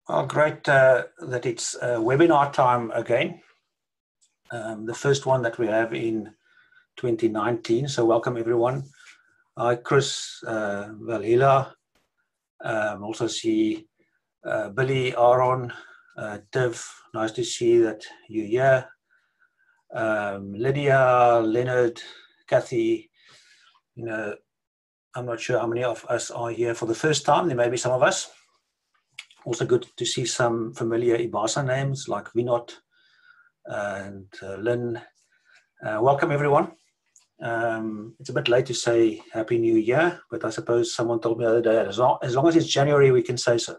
Well, great that it's webinar time again. The first one that we have in 2019. So welcome everyone. Hi, Chris, Valila. Also see Billy, Aaron, Tiv. Nice to see that you're here. Lydia, Leonard, Kathy. You know, I'm not sure how many of us are here for the first time. There may be some of us. Also good to see some familiar IBASA names like Vinod and Lynn. Welcome everyone. It's a bit late to say Happy New Year, but I suppose someone told me the other day, as long as it's January, we can say so.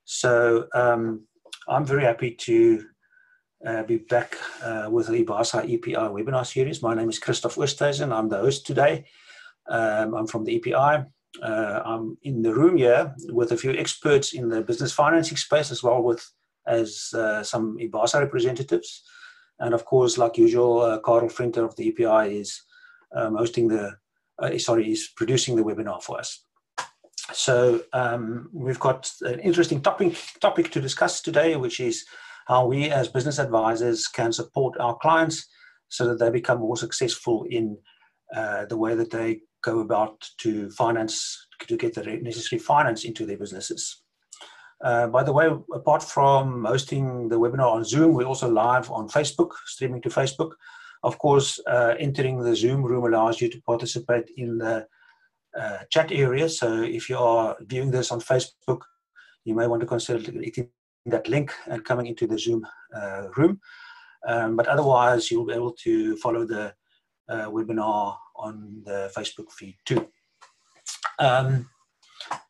So I'm very happy to be back with the IBASA EPI webinar series. My name is Christoph Oosthuizen. I'm the host today. I'm from the EPI. I'm in the room here with a few experts in the business financing space, as well as some IBASA representatives. And of course, like usual, Karel Venter of the EPI is is producing the webinar for us. So we've got an interesting topic to discuss today, which is how we as business advisors can support our clients so that they become more successful in the way that they go about to get the necessary finance into their businesses. By the way, apart from hosting the webinar on Zoom, we're also live on Facebook, streaming to Facebook. Of course, entering the Zoom room allows you to participate in the chat area. So if you are viewing this on Facebook, you may want to consider clicking that link and coming into the Zoom room. But otherwise, you'll be able to follow the webinar on the Facebook feed too.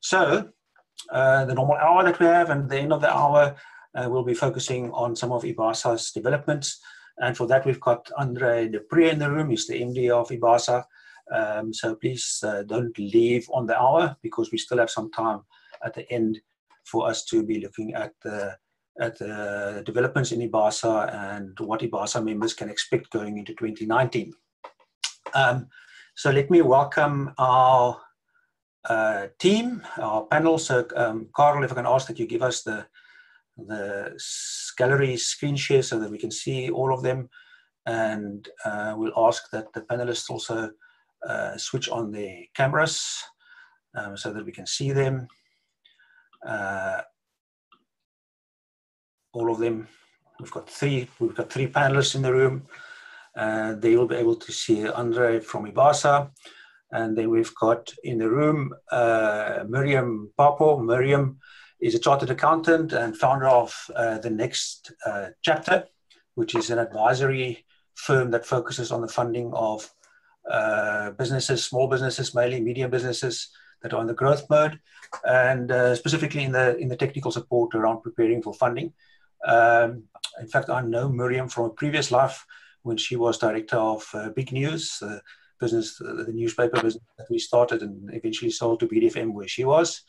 So the normal hour that we have, and at the end of the hour, we'll be focusing on some of IBASA's developments. And for that, we've got Andre de Pre in the room. He's the MD of IBASA. So please don't leave on the hour, because we still have some time at the end for us to be looking at the developments in IBASA and what IBASA members can expect going into 2019. So let me welcome our team, our panel. So Karel, if I can ask that you give us the gallery screen share so that we can see all of them, and we'll ask that the panelists also switch on their cameras so that we can see them. All of them. We've got three panelists in the room. They will be able to see Andre from IBASA. And then we've got in the room Miriam Papo. Miriam is a chartered accountant and founder of The Next Chapter, which is an advisory firm that focuses on the funding of businesses, small businesses, mainly medium businesses that are in the growth mode, and specifically in the technical support around preparing for funding. In fact, I know Miriam from a previous life when she was director of Big News, the newspaper business that we started and eventually sold to BDFM, where she was.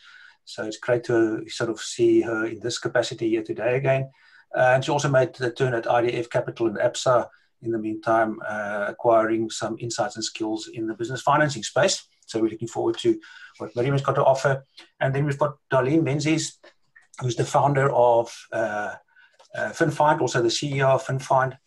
So it's great to sort of see her in this capacity here today again. And she also made the turn at IDF Capital and ABSA in the meantime, acquiring some insights and skills in the business financing space. So we're looking forward to what Miriam has got to offer. And then we've got Darlene Menzies, who's the founder of FinFind, also the CEO of FinFind.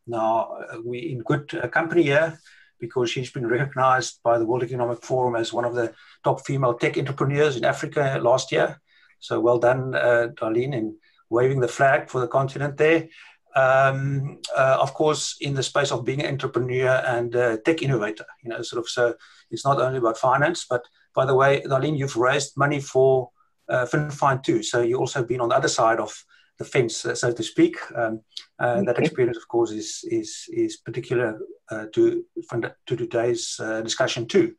Now, we're in good company here because she's been recognized by the World Economic Forum as one of the top female tech entrepreneurs in Africa last year. So well done, Darlene, in waving the flag for the continent there. Of course, in the space of being an entrepreneur and tech innovator, so it's not only about finance, but by the way, Darlene, you've raised money for FinFind too. So you've also been on the other side of the fence, so to speak. That experience, of course, is particular to today's discussion too.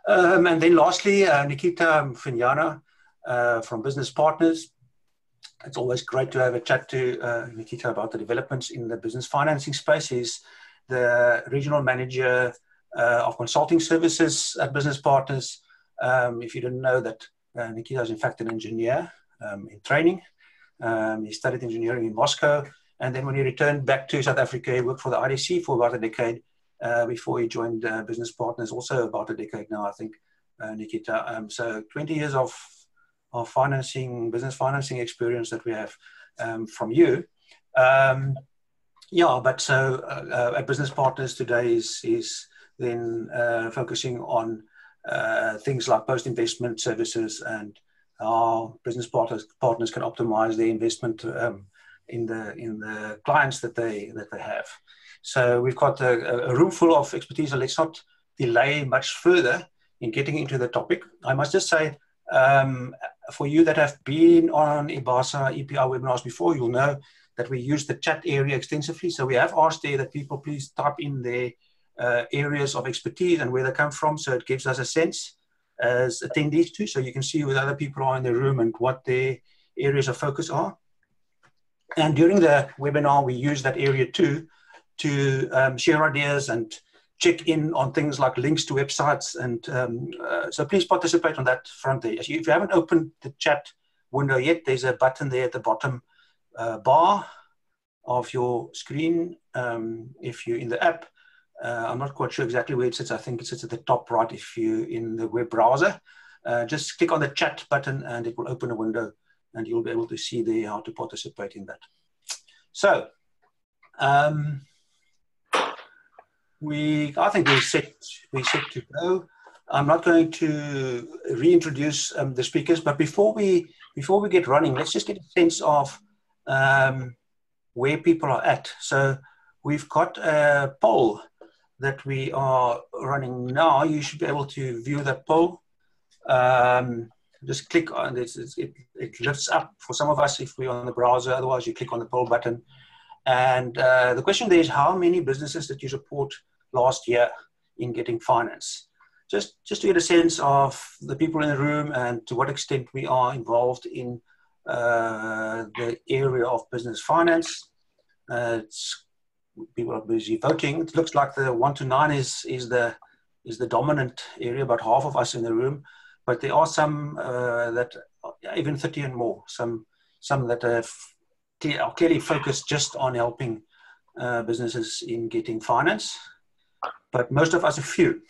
And then lastly, Nikita Finyana from Business Partners. It's always great to have a chat to Nikita about the developments in the business financing space. He's the regional manager of consulting services at Business Partners. If you didn't know that, Nikita is in fact an engineer in training. He studied engineering in Moscow, and then when he returned back to South Africa, he worked for the IDC for about a decade before he joined Business Partners, also about a decade now, I think, Nikita. So 20 years of financing, business financing experience that we have from you. Yeah, but so our business partners today is then focusing on things like post-investment services and how business partners can optimize their investment in the clients that they have. So we've got a room full of expertise, so let's not delay much further in getting into the topic. I must just say, for you that have been on IBASA EPR webinars before, you'll know that we use the chat area extensively. So we have asked there that people please type in their areas of expertise and where they come from, so it gives us a sense as attendees too, so you can see what other people are in the room and what their areas of focus are. And during the webinar, we use that area too to share ideas and check in on things like links to websites. And so please participate on that front there. If you haven't opened the chat window yet, there's a button there at the bottom bar of your screen. If you're in the app, I'm not quite sure exactly where it sits. I think it sits at the top right if you're in the web browser. Just click on the chat button and it will open a window and you'll be able to see there how to participate in that. So, I think we're set to go. I'm not going to reintroduce the speakers, but before we get running, let's just get a sense of where people are at. So we've got a poll that we are running now. You should be able to view that poll. Just click on it. It lifts up for some of us if we're on the browser. Otherwise, you click on the poll button. And the question there is, how many businesses did you support last year in getting finance? Just to get a sense of the people in the room and to what extent we are involved in the area of business finance. People are busy voting. It looks like the 1 to 9 is the dominant area, about half of us in the room. But there are some that even 30 and more. Some that are clearly focused just on helping businesses in getting finance. But most of us are few.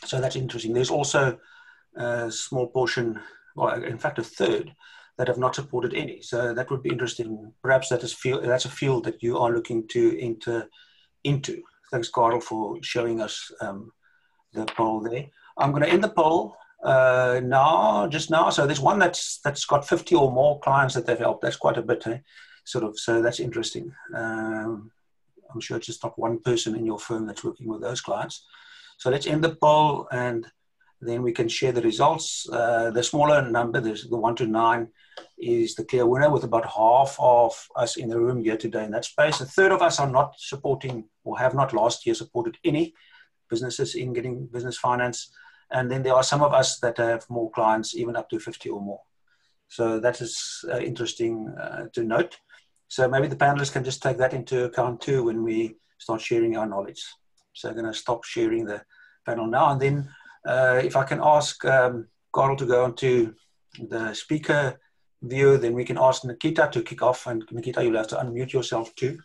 So that's interesting. There's also a small portion, well, in fact, a third, that have not supported any. So that would be interesting. Perhaps that's a field that you are looking to enter into. Thanks, Carl, for showing us the poll there. I'm going to end the poll just now. So there's one that's got 50 or more clients that they've helped. That's quite a bit, sort of. So that's interesting. I'm sure it's just not one person in your firm that's working with those clients. So let's end the poll and then we can share the results. The smaller number, the 1 to 9, is the clear winner with about half of us in the room here today in that space. A third of us are not supporting or have not last year supported any businesses in getting business finance. And then there are some of us that have more clients, even up to 50 or more. So that is interesting to note. So maybe the panelists can just take that into account too when we start sharing our knowledge. So I'm going to stop sharing the panel now. And then if I can ask Carl to go on to the speaker view, then we can ask Nikita to kick off. And Nikita, you'll have to unmute yourself too.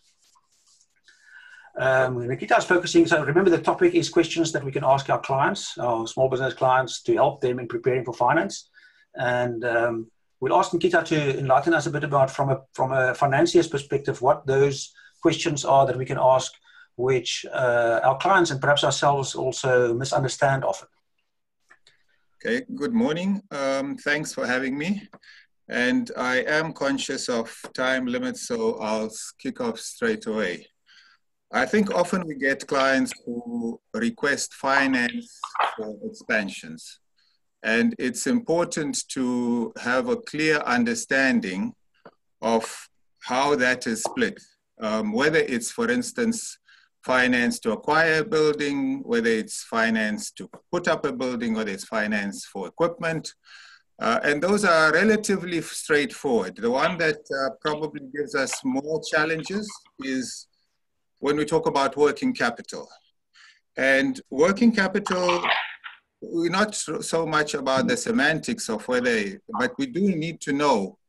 Nikita is focusing, so remember the topic is questions that we can ask our clients, our small business clients, to help them in preparing for finance. And we'll ask Nikita to enlighten us a bit about, from a financier's perspective, what those questions are that we can ask, which our clients and perhaps ourselves also misunderstand often. Okay, good morning. Thanks for having me. And I am conscious of time limits, so I'll kick off straight away. I think often we get clients who request finance for expansions. And it's important to have a clear understanding of how that is split. Whether it's, for instance, finance to acquire a building, whether it's finance to put up a building, whether it's finance for equipment. And those are relatively straightforward. The one that probably gives us more challenges is when we talk about working capital. And working capital, we're not so much about the semantics of whether, but we do need to know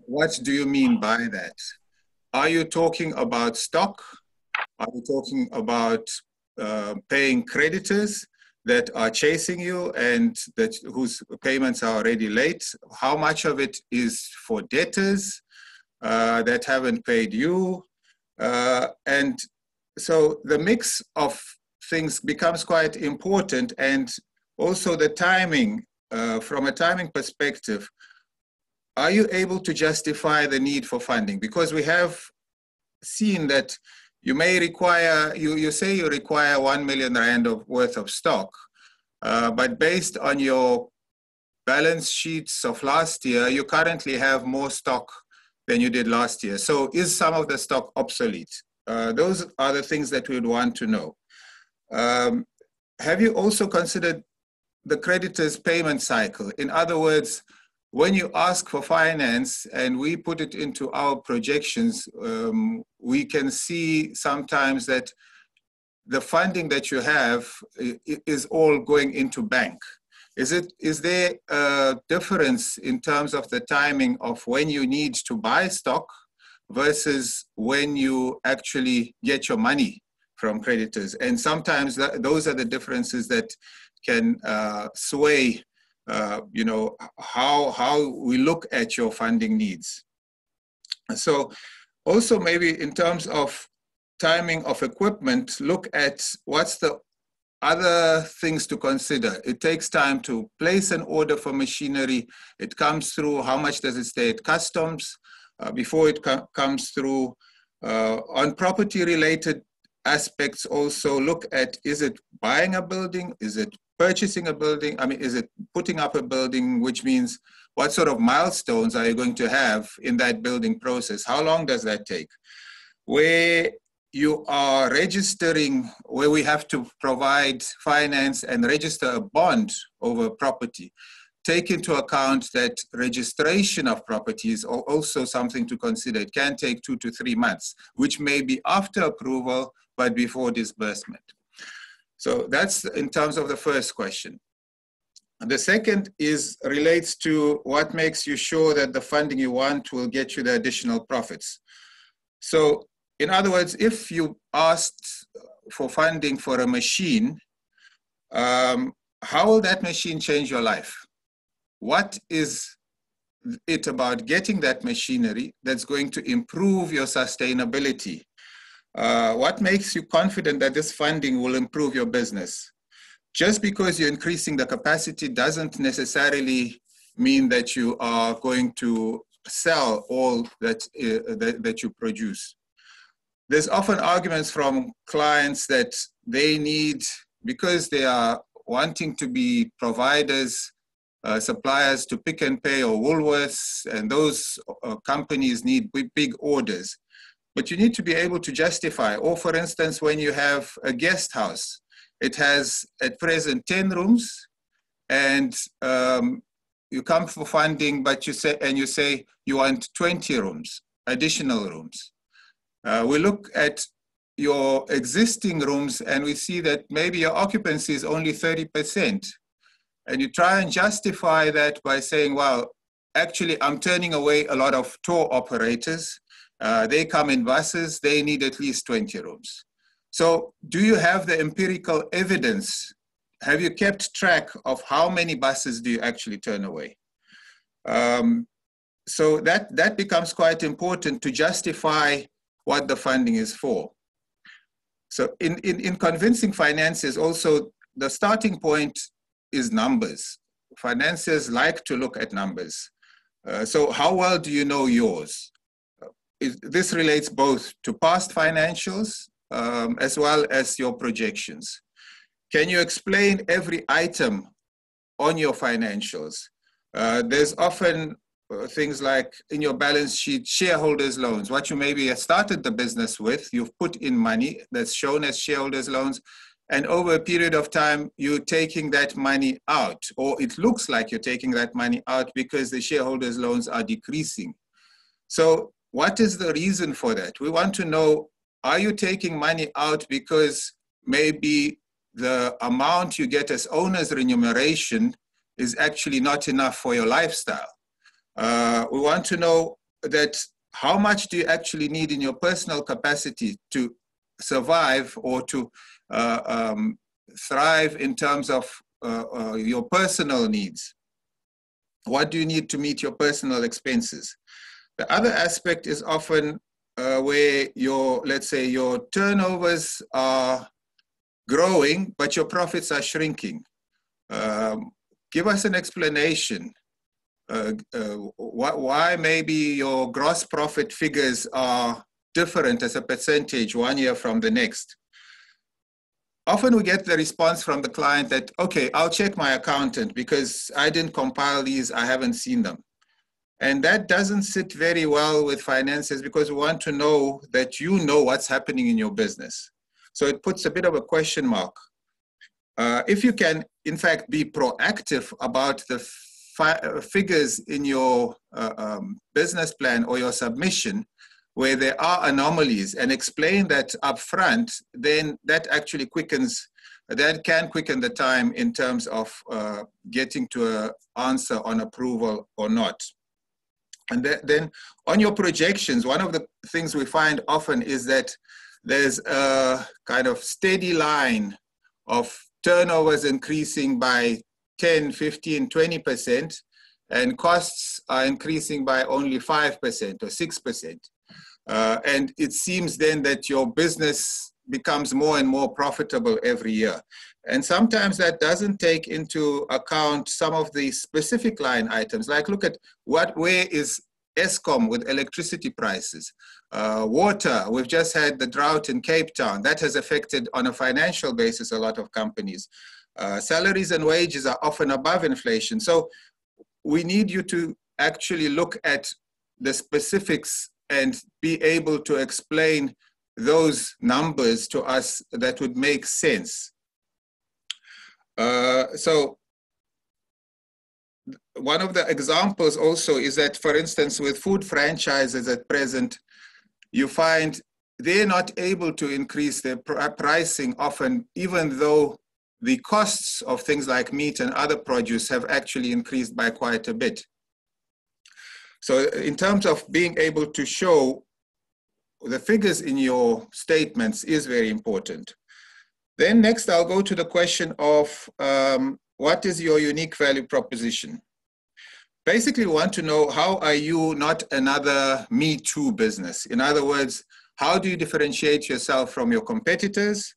what do you mean by that? Are you talking about stock? Are you talking about paying creditors? that are chasing you and that whose payments are already late? How much of it is for debtors that haven't paid you? And so the mix of things becomes quite important, and also the timing, from a timing perspective, are you able to justify the need for funding? Because we have seen that you may require, you say you require 1 million rand worth of stock, but based on your balance sheets of last year, you currently have more stock than you did last year. So is some of the stock obsolete? Those are the things that we would want to know. Have you also considered the creditor's payment cycle? In other words, when you ask for finance and we put it into our projections, we can see sometimes that the funding that you have is all going into bank. Is there a difference in terms of the timing of when you need to buy stock versus when you actually get your money from creditors? And sometimes those are the differences that can sway you know, how we look at your funding needs. So also maybe in terms of timing of equipment, look at what's the other things to consider. It takes time to place an order for machinery. It comes through, how much does it stay at customs before it comes through? On property related aspects also look at, is it buying a building? Is it purchasing a building? I mean, is it putting up a building, which means what sort of milestones are you going to have in that building process? How long does that take? Where you are registering, where we have to provide finance and register a bond over property, take into account that registration of property is also something to consider. It can take 2 to 3 months, which may be after approval, but before disbursement. So that's in terms of the first question. The second relates to what makes you sure that the funding you want will get you the additional profits. So in other words, if you asked for funding for a machine, how will that machine change your life? What is it about getting that machinery that's going to improve your sustainability? What makes you confident that this funding will improve your business? Just because you're increasing the capacity doesn't necessarily mean that you are going to sell all that you produce. There's often arguments from clients that they need, because they are wanting to be providers, suppliers to Pick n Pay or Woolworths, and those companies need big orders. But you need to be able to justify. Or for instance, when you have a guest house, it has at present 10 rooms, and you come for funding, but you say you want 20 rooms, additional rooms. We look at your existing rooms and we see that maybe your occupancy is only 30%. And you try and justify that by saying, well, actually I'm turning away a lot of tour operators. They come in buses, they need at least 20 rooms. So do you have the empirical evidence? Have you kept track of how many buses do you actually turn away? So that becomes quite important to justify what the funding is for. So in convincing financiers also, the starting point is numbers. Financiers like to look at numbers. So how well do you know yours? This relates both to past financials as well as your projections. Can you explain every item on your financials? There's often things like in your balance sheet, shareholders' loans, what you maybe have started the business with, you've put in money that's shown as shareholders' loans, and over a period of time, you're taking that money out, or it looks like you're taking that money out because the shareholders' loans are decreasing. So what is the reason for that? We want to know, are you taking money out because maybe the amount you get as owner's remuneration is actually not enough for your lifestyle? We want to know that how much do you actually need in your personal capacity to survive or to thrive in terms of your personal needs? What do you need to meet your personal expenses? The other aspect is often where let's say your turnovers are growing, but your profits are shrinking. Give us an explanation. Why maybe your gross profit figures are different as a percentage 1 year from the next. Often we get the response from the client that, okay, I'll check my accountant because I didn't compile these, I haven't seen them. And that doesn't sit very well with finances because we want to know that you know what's happening in your business. So it puts a bit of a question mark. If you can, in fact, be proactive about the figures in your business plan or your submission, where there are anomalies, and explain that up front, then that actually can quicken the time in terms of getting to an answer on approval or not. And then on your projections, one of the things we find often is that there's a kind of steady line of turnovers increasing by 10, 15, 20%, and costs are increasing by only 5% or 6%. And it seems then that your business becomes more and more profitable every year. And sometimes that doesn't take into account some of the specific line items, like look at where is Eskom with electricity prices. Water, we've just had the drought in Cape Town. That has affected on a financial basis a lot of companies. Salaries and wages are often above inflation. So we need you to actually look at the specifics and be able to explain those numbers to us that would make sense. So one of the examples also is that, for instance, with food franchises at present, you find they're not able to increase their pricing often, even though the costs of things like meat and other produce have actually increased by quite a bit. So in terms of being able to show the figures in your statements is very important. Then next, I'll go to the question of what is your unique value proposition? Basically, we want to know, how are you not another Me Too business? In other words, how do you differentiate yourself from your competitors?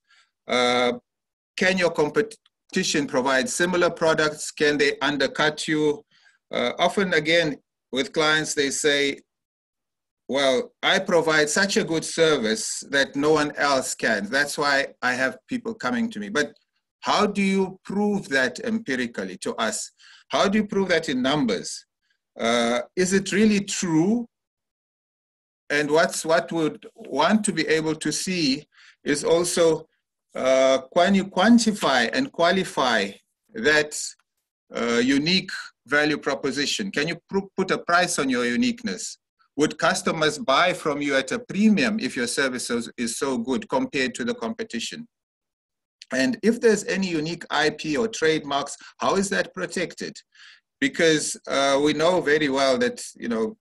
Can your competition provide similar products? Can they undercut you? Often, again, with clients, they say, well, I provide such a good service that no one else can. That's why I have people coming to me. But how do you prove that empirically to us? How do you prove that in numbers? Is it really true? And what would want to be able to see is also, can you quantify and qualify that unique value proposition? Can you put a price on your uniqueness? Would customers buy from you at a premium if your service is so good compared to the competition? And if there's any unique IP or trademarks, how is that protected? Because we know very well that, you know,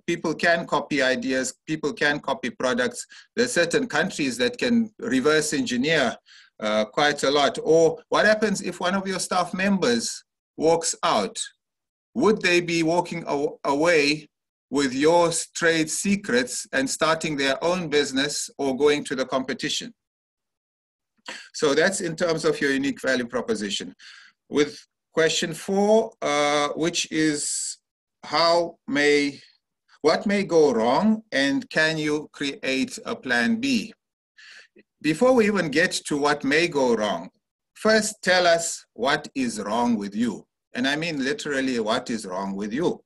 people can copy ideas, people can copy products. There's certain countries that can reverse engineer quite a lot. Or what happens if one of your staff members walks out? Would they be walking away with your trade secrets and starting their own business or going to the competition? So that's in terms of your unique value proposition. With question 4, which is what may go wrong, and can you create a plan B? Before we even get to what may go wrong, first tell us what is wrong with you. And I mean literally, what is wrong with you?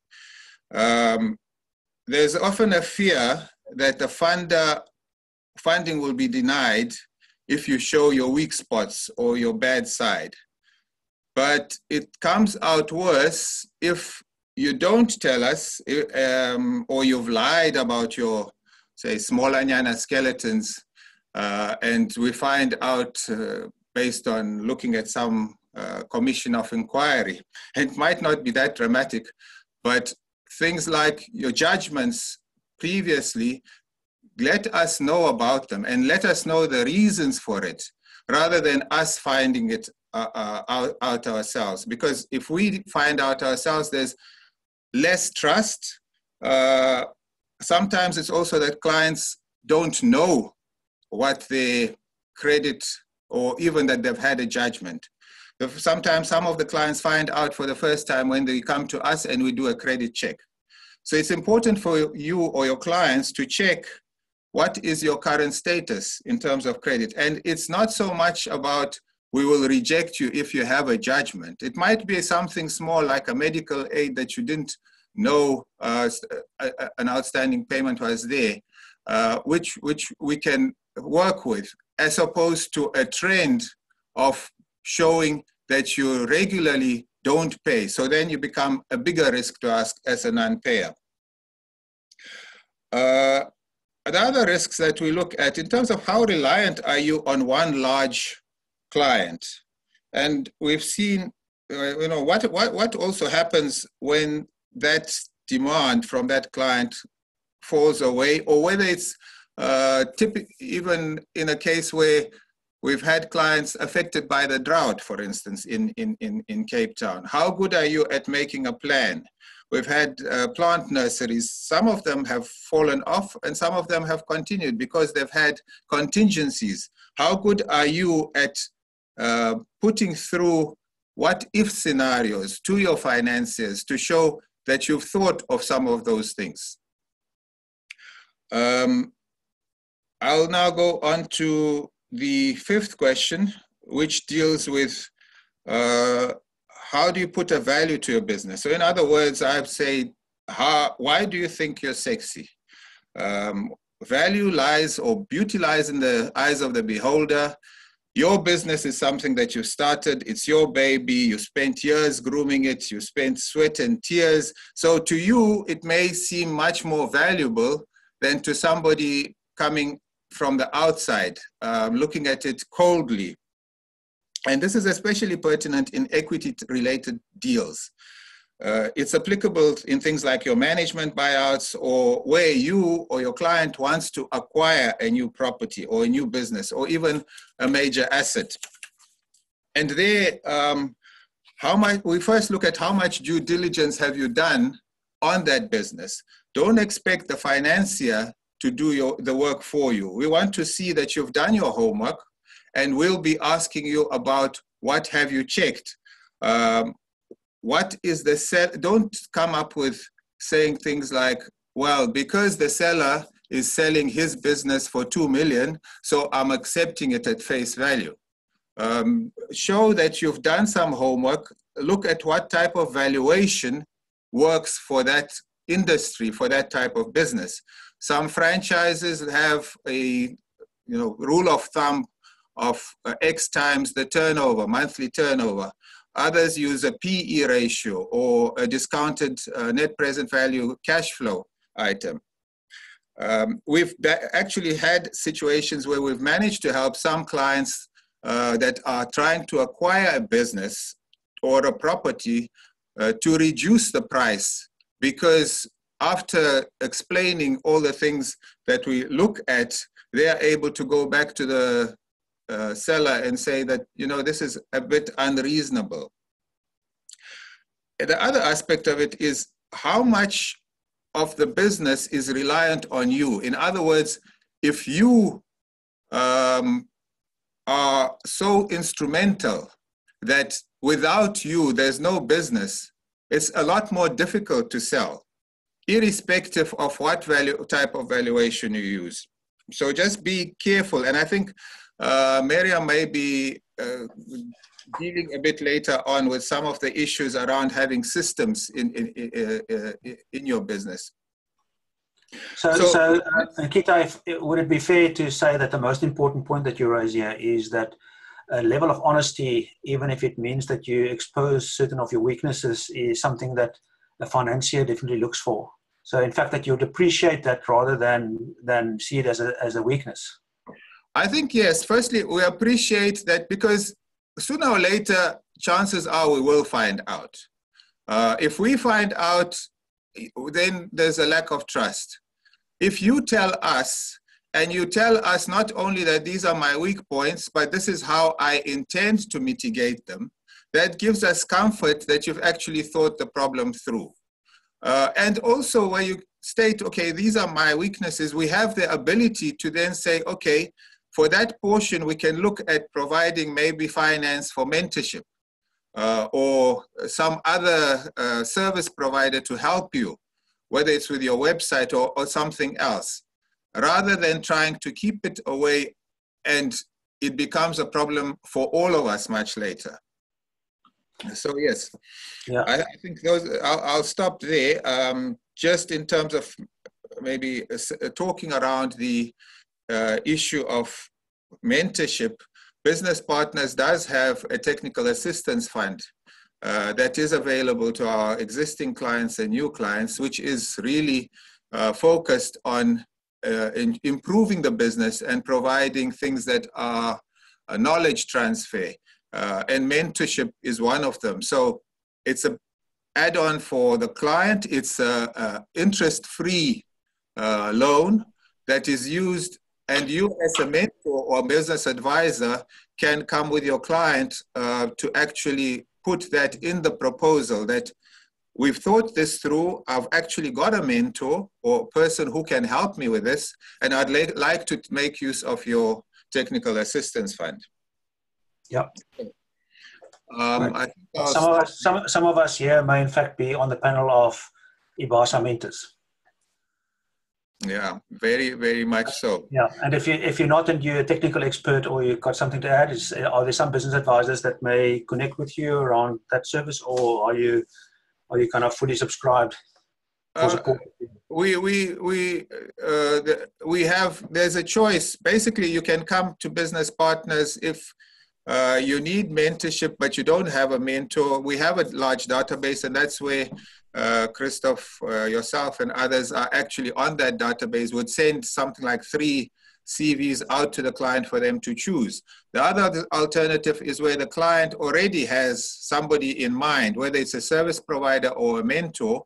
There's often a fear that the funding will be denied if you show your weak spots or your bad side. But it comes out worse if you don't tell us, or you've lied about your, say, Smolanyana skeletons, and we find out based on looking at some commission of inquiry. It might not be that dramatic, but things like your judgments previously, let us know about them and let us know the reasons for it. rather than us finding it out ourselves. Because if we find out ourselves, there's less trust. Sometimes it's also that clients don't know what their credit, or even that they've had a judgment. Sometimes some of the clients find out for the first time when they come to us and we do a credit check. So it's important for you or your clients to check what is your current status in terms of credit. And it's not so much about we will reject you if you have a judgment. It might be something small like a medical aid that you didn't know an outstanding payment was there, which we can work with, as opposed to a trend of showing that you regularly don't pay. So then you become a bigger risk to us as a non-payer. The other risks that we look at in terms of how reliant are you on one large client. And we've seen, you know, what also happens when that demand from that client falls away, or whether it's even in a case where we've had clients affected by the drought, for instance, in Cape Town. How good are you at making a plan? We've had plant nurseries. Some of them have fallen off and some of them have continued because they've had contingencies. How good are you at putting through what-if scenarios to your financiers to show that you've thought of some of those things? I'll now go on to the fifth question, which deals with how do you put a value to your business? So in other words, I'd say, why do you think you're sexy? Value lies, or beauty lies, in the eyes of the beholder. Your business is something that you started. It's your baby. You spent years grooming it. You spent sweat and tears. So to you, it may seem much more valuable than to somebody coming from the outside, looking at it coldly. And this is especially pertinent in equity-related deals. It's applicable in things like your management buyouts, or where you or your client wants to acquire a new property or a new business or even a major asset. And there, we first look at how much due diligence have you done on that business. Don't expect the financier to do the work for you. We want to see that you've done your homework, and we'll be asking you about what have you checked. What is the sell? Don't come up with saying things like, well, because the seller is selling his business for 2 million, so I'm accepting it at face value. Show that you've done some homework. Look at what type of valuation works for that industry, for that type of business. Some franchises have a rule of thumb of X times the turnover, monthly turnover. Others use a PE ratio or a discounted net present value cash flow item. We've actually had situations where we've managed to help some clients that are trying to acquire a business or a property to reduce the price, because after explaining all the things that we look at, they are able to go back to the seller and say that, this is a bit unreasonable. The other aspect of it is how much of the business is reliant on you. In other words, if you are so instrumental that without you, there's no business, it's a lot more difficult to sell, irrespective of what type of valuation you use. So just be careful. And I think Miriam may be dealing a bit later on with some of the issues around having systems in your business. So Nkita, would it be fair to say that the most important point that you raise here is that a level of honesty, even if it means that you expose certain of your weaknesses, is something that a financier definitely looks for? So in fact, that you'd appreciate that rather than see it as a weakness? I think, yes. Firstly, we appreciate that because sooner or later, chances are we will find out. If we find out, then there's a lack of trust. If you tell us and you tell us not only that these are my weak points, but this is how I intend to mitigate them, that gives us comfort that you've actually thought the problem through. And also where you state, okay, these are my weaknesses, we have the ability to then say, okay, for that portion, we can look at providing maybe finance for mentorship or some other service provider to help you, whether it's with your website or something else, rather than trying to keep it away and it becomes a problem for all of us much later. So yes, yeah. I think those, I'll stop there. Just in terms of maybe talking around the issue of mentorship, Business Partners does have a technical assistance fund that is available to our existing clients and new clients, which is really focused on improving the business and providing things that are a knowledge transfer. And mentorship is one of them. So it's an add-on for the client. It's an interest-free loan that is used, and you as a mentor or business advisor can come with your client to actually put that in the proposal that we've thought this through. I've actually got a mentor or person who can help me with this, and I'd like to make use of your technical assistance fund. Yeah. I think some of us here may in fact be on the panel of IBASA mentors. Yeah, very, very much so. Yeah, and if you're not and you're a technical expert or you've got something to add, are there some business advisors that may connect with you around that service, or are you kind of fully subscribed for support? There's a choice. Basically, you can come to Business Partners if you need mentorship, but you don't have a mentor. We have a large database, and that's where Christoph, yourself, and others are actually on that database, would send something like 3 CVs out to the client for them to choose. The other alternative is where the client already has somebody in mind, whether it's a service provider or a mentor,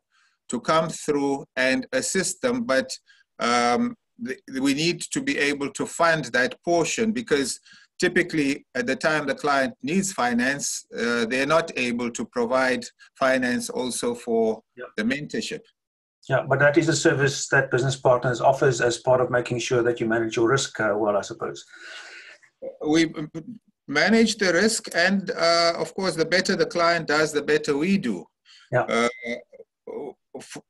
to come through and assist them. But we need to be able to fund that portion, because typically, at the time the client needs finance, they're not able to provide finance also for the mentorship. Yeah, but that is a service that Business Partners offers as part of making sure that you manage your risk well, I suppose. We manage the risk, and of course, the better the client does, the better we do. Yeah.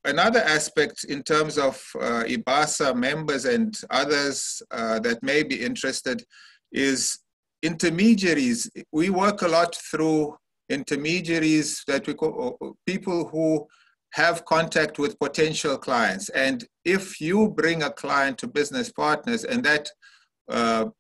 Another aspect in terms of IBASA members and others that may be interested is intermediaries. We work a lot through intermediaries that we call people who have contact with potential clients. And if you bring a client to Business Partners and that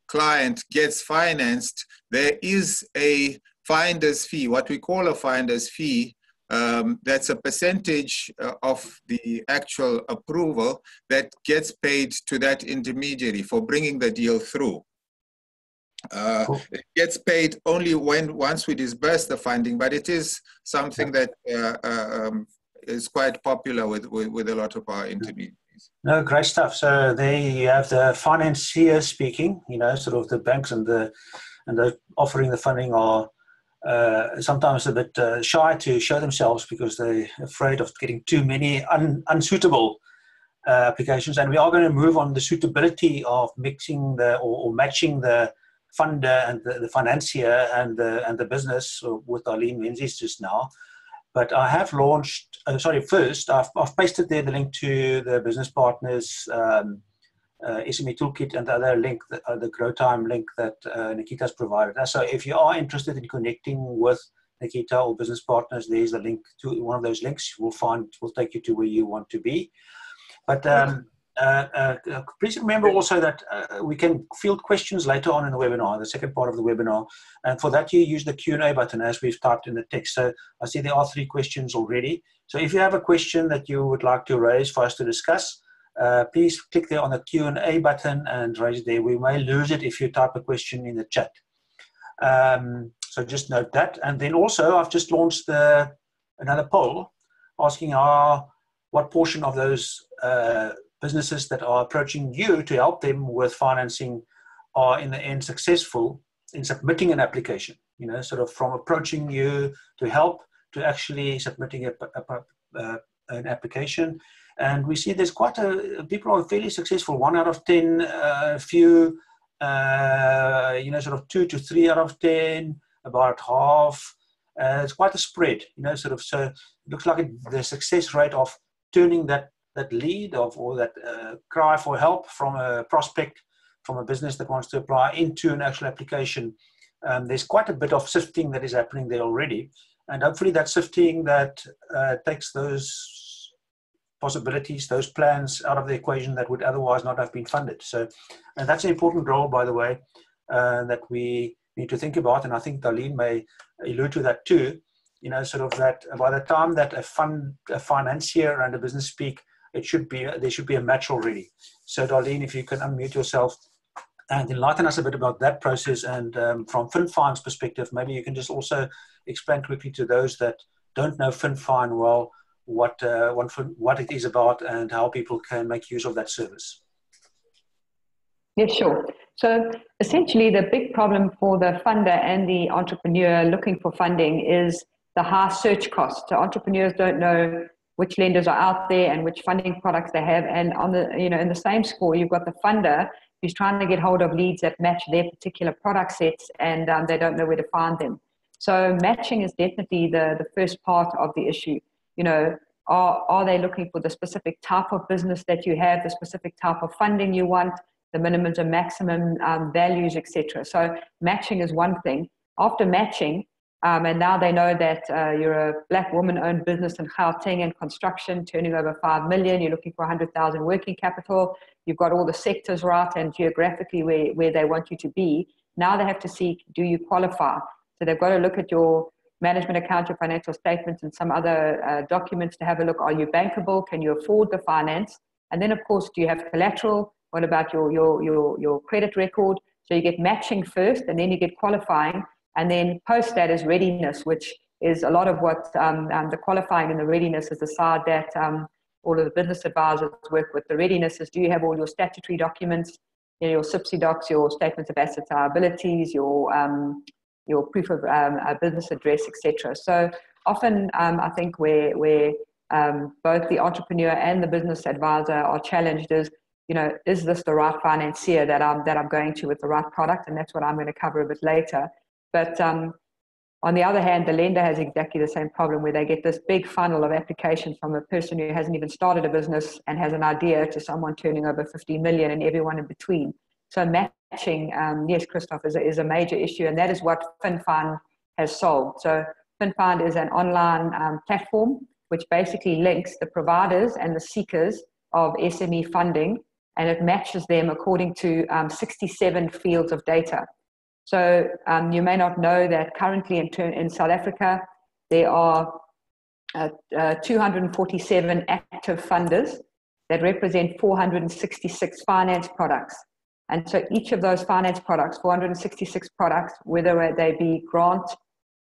client gets financed, there is a finder's fee, what we call a finder's fee. That's a percentage of the actual approval that gets paid to that intermediary for bringing the deal through. Cool. It gets paid only once we disburse the funding, but it is something that is quite popular with a lot of our intermediaries. No, great stuff. So there you have the financier speaking. You know, sort of the banks and the offering the funding are sometimes a bit shy to show themselves because they're afraid of getting too many unsuitable applications. And we are going to move on the suitability of mixing or matching the funder and the financier and the business with Arlene Menzies just now. But I have launched, first I've pasted there the link to the Business Partners SME Toolkit and the other link, the Grow Time link that Nikita's provided us. So if you are interested in connecting with Nikita or Business Partners, there's a link to one of those links. Will take you to where you want to be. But please remember also that we can field questions later on in the webinar, the second part of the webinar. And for that, you use the Q&A button as we've typed in the text. So I see there are 3 questions already. So if you have a question that you would like to raise for us to discuss, please click there on the Q&A button and raise it there. We may lose it if you type a question in the chat. So just note that. And then also, I've just launched another poll asking what portion of those businesses that are approaching you to help them with financing are in the end successful in submitting an application, sort of from approaching you to help to actually submitting an application. And we see there's people are fairly successful, 1 out of 10, few, sort of 2 to 3 out of 10, about half. It's quite a spread, so it looks like the success rate of turning that lead or that cry for help from a prospect, from a business that wants to apply into an actual application. There's quite a bit of sifting that is happening there already. And hopefully that sifting that takes those possibilities, those plans out of the equation that would otherwise not have been funded. So that's an important role, by the way, that we need to think about. And I think Darlene may allude to that too, sort of that by the time that a financier and a business speak, there should be a match already. So Darlene, if you can unmute yourself and enlighten us a bit about that process. And from FinFine's perspective, maybe you can just also explain quickly to those that don't know FinFine well, what it is about and how people can make use of that service. Yeah, sure. So essentially the big problem for the funder and the entrepreneur looking for funding is the high search costs. So entrepreneurs don't know which lenders are out there and which funding products they have. And on the, in the same score, you've got the funder who's trying to get hold of leads that match their particular product sets, and they don't know where to find them. So matching is definitely the first part of the issue. Are they looking for the specific type of business that you have, the specific type of funding you want, the minimums and maximum values, etc. So matching is one thing. After matching, and now they know that you're a Black woman-owned business in Gauteng and construction, turning over 5 million, you're looking for 100,000 working capital, you've got all the sectors right and geographically where they want you to be. Now they have to see, do you qualify? So they've got to look at your management account, your financial statements, and some other documents to have a look. Are you bankable? Can you afford the finance? And then, of course, do you have collateral? What about your credit record? So you get matching first, and then you get qualifying. And then post that is readiness, which is a lot of what the qualifying and the readiness is the side that all of the business advisors work with. The readiness is, do you have all your statutory documents, your SIPSI docs, your statements of assets and liabilities, your proof of business address, etc. So often I think where both the entrepreneur and the business advisor are challenged is, is this the right financier that I'm going to with the right product? And that's what I'm going to cover a bit later. But on the other hand, the lender has exactly the same problem where they get this big funnel of applications from a person who hasn't even started a business and has an idea to someone turning over 50 million and everyone in between. So matching, yes, Christoph, is a major issue, and that is what FinFine has solved. So FinFine is an online platform which basically links the providers and the seekers of SME funding, and it matches them according to 67 fields of data. So you may not know that currently in South Africa, there are 247 active funders that represent 466 finance products. And so each of those finance products, 466 products, whether they be grant,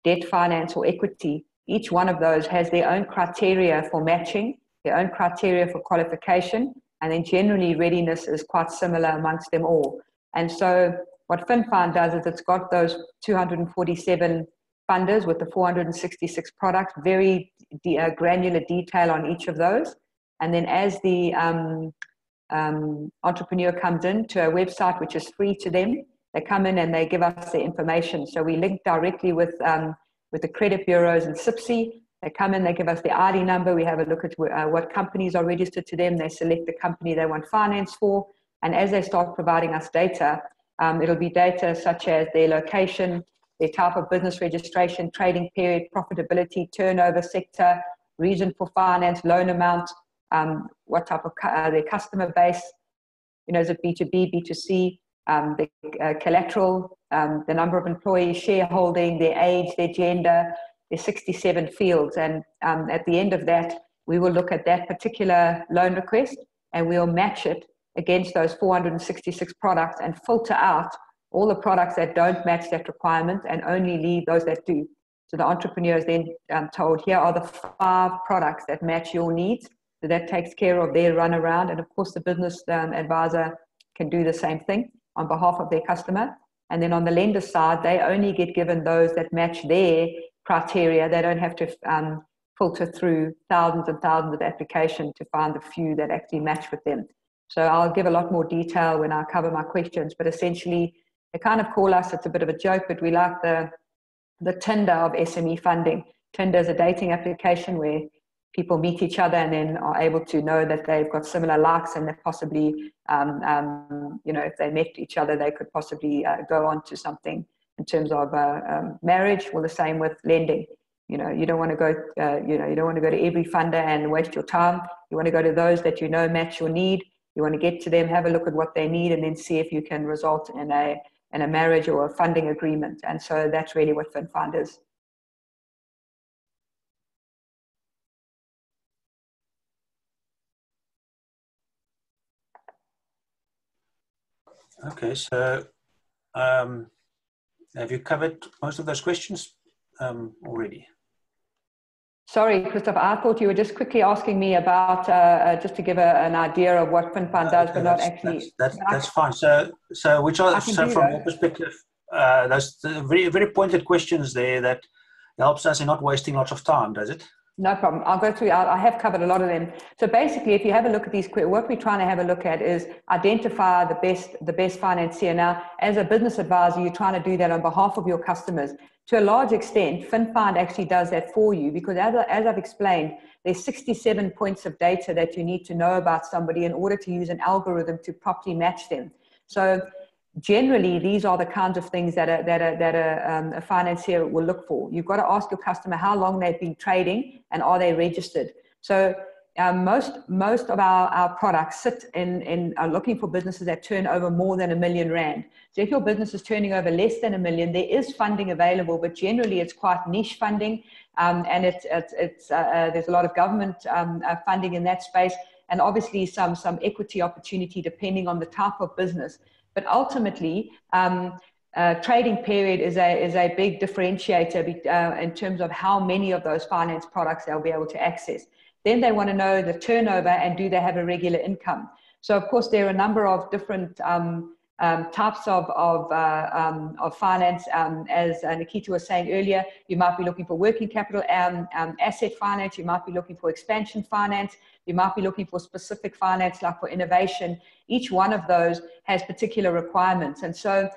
debt finance, or equity, each one of those has their own criteria for matching, their own criteria for qualification, and then generally readiness is quite similar amongst them all. And so what FinFine does is it's got those 247 funders with the 466 products, very granular detail on each of those. And then as the entrepreneur comes into a website which is free to them, they come in and they give us the information. So we link directly with the credit bureaus and SIPSI. They come in, they give us the ID number. We have a look at what companies are registered to them. They select the company they want finance for. And as they start providing us data, it'll be data such as their location, their type of business registration, trading period, profitability, turnover sector, reason for finance, loan amount, what type of their customer base, is it B2B, B2C, the collateral, the number of employees, shareholding, their age, their gender, their 67 fields. And at the end of that, we will look at that particular loan request and we'll match it against those 466 products and filter out all the products that don't match that requirement and only leave those that do. So the entrepreneur is then told, here are the 5 products that match your needs. So that takes care of their runaround. And of course, the business advisor can do the same thing on behalf of their customer. And then on the lender side, they only get given those that match their criteria. They don't have to filter through thousands and thousands of applications to find the few that actually match with them. So I'll give a lot more detail when I cover my questions, but essentially they kind of call us, it's a bit of a joke, but we like the Tinder of SME funding. Tinder is a dating application where people meet each other and then are able to know that they've got similar likes, and that possibly, if they met each other, they could possibly go on to something in terms of marriage. Well, the same with lending. You don't want to go, you don't want to go to every funder and waste your time. You want to go to those that match your need. You want to get to them, have a look at what they need, and then see if you can result in a marriage or a funding agreement. And so that's really what FinFund is. Okay, so have you covered most of those questions already? Sorry, Christoph, I thought you were just quickly asking me about, just to give an idea of what FinFund does, but not actually. That's fine. So from your perspective, there's very, very pointed questions there that helps us in not wasting lots of time, does it? No problem. I'll go through. I have covered a lot of them. So basically, if you have a look at these, what we're trying to have a look at is identify the best financier. Now, as a business advisor, you're trying to do that on behalf of your customers. To a large extent, FinFund actually does that for you, because as I've explained, there's 67 points of data that you need to know about somebody in order to use an algorithm to properly match them. So generally, these are the kinds of things that a financier will look for. You've got to ask your customer how long they've been trading and are they registered. So most of our products sit are looking for businesses that turn over more than R1 million. So if your business is turning over less than R1 million, there is funding available, but generally it's quite niche funding, and there's a lot of government funding in that space, and obviously some equity opportunity depending on the type of business. But ultimately, trading period is a big differentiator in terms of how many of those finance products they'll be able to access. Then they want to know the turnover and do they have a regular income. So of course there are a number of different types of finance. As Nikita was saying earlier, you might be looking for working capital asset finance. You might be looking for expansion finance. You might be looking for specific finance, like for innovation. Each one of those has particular requirements. And so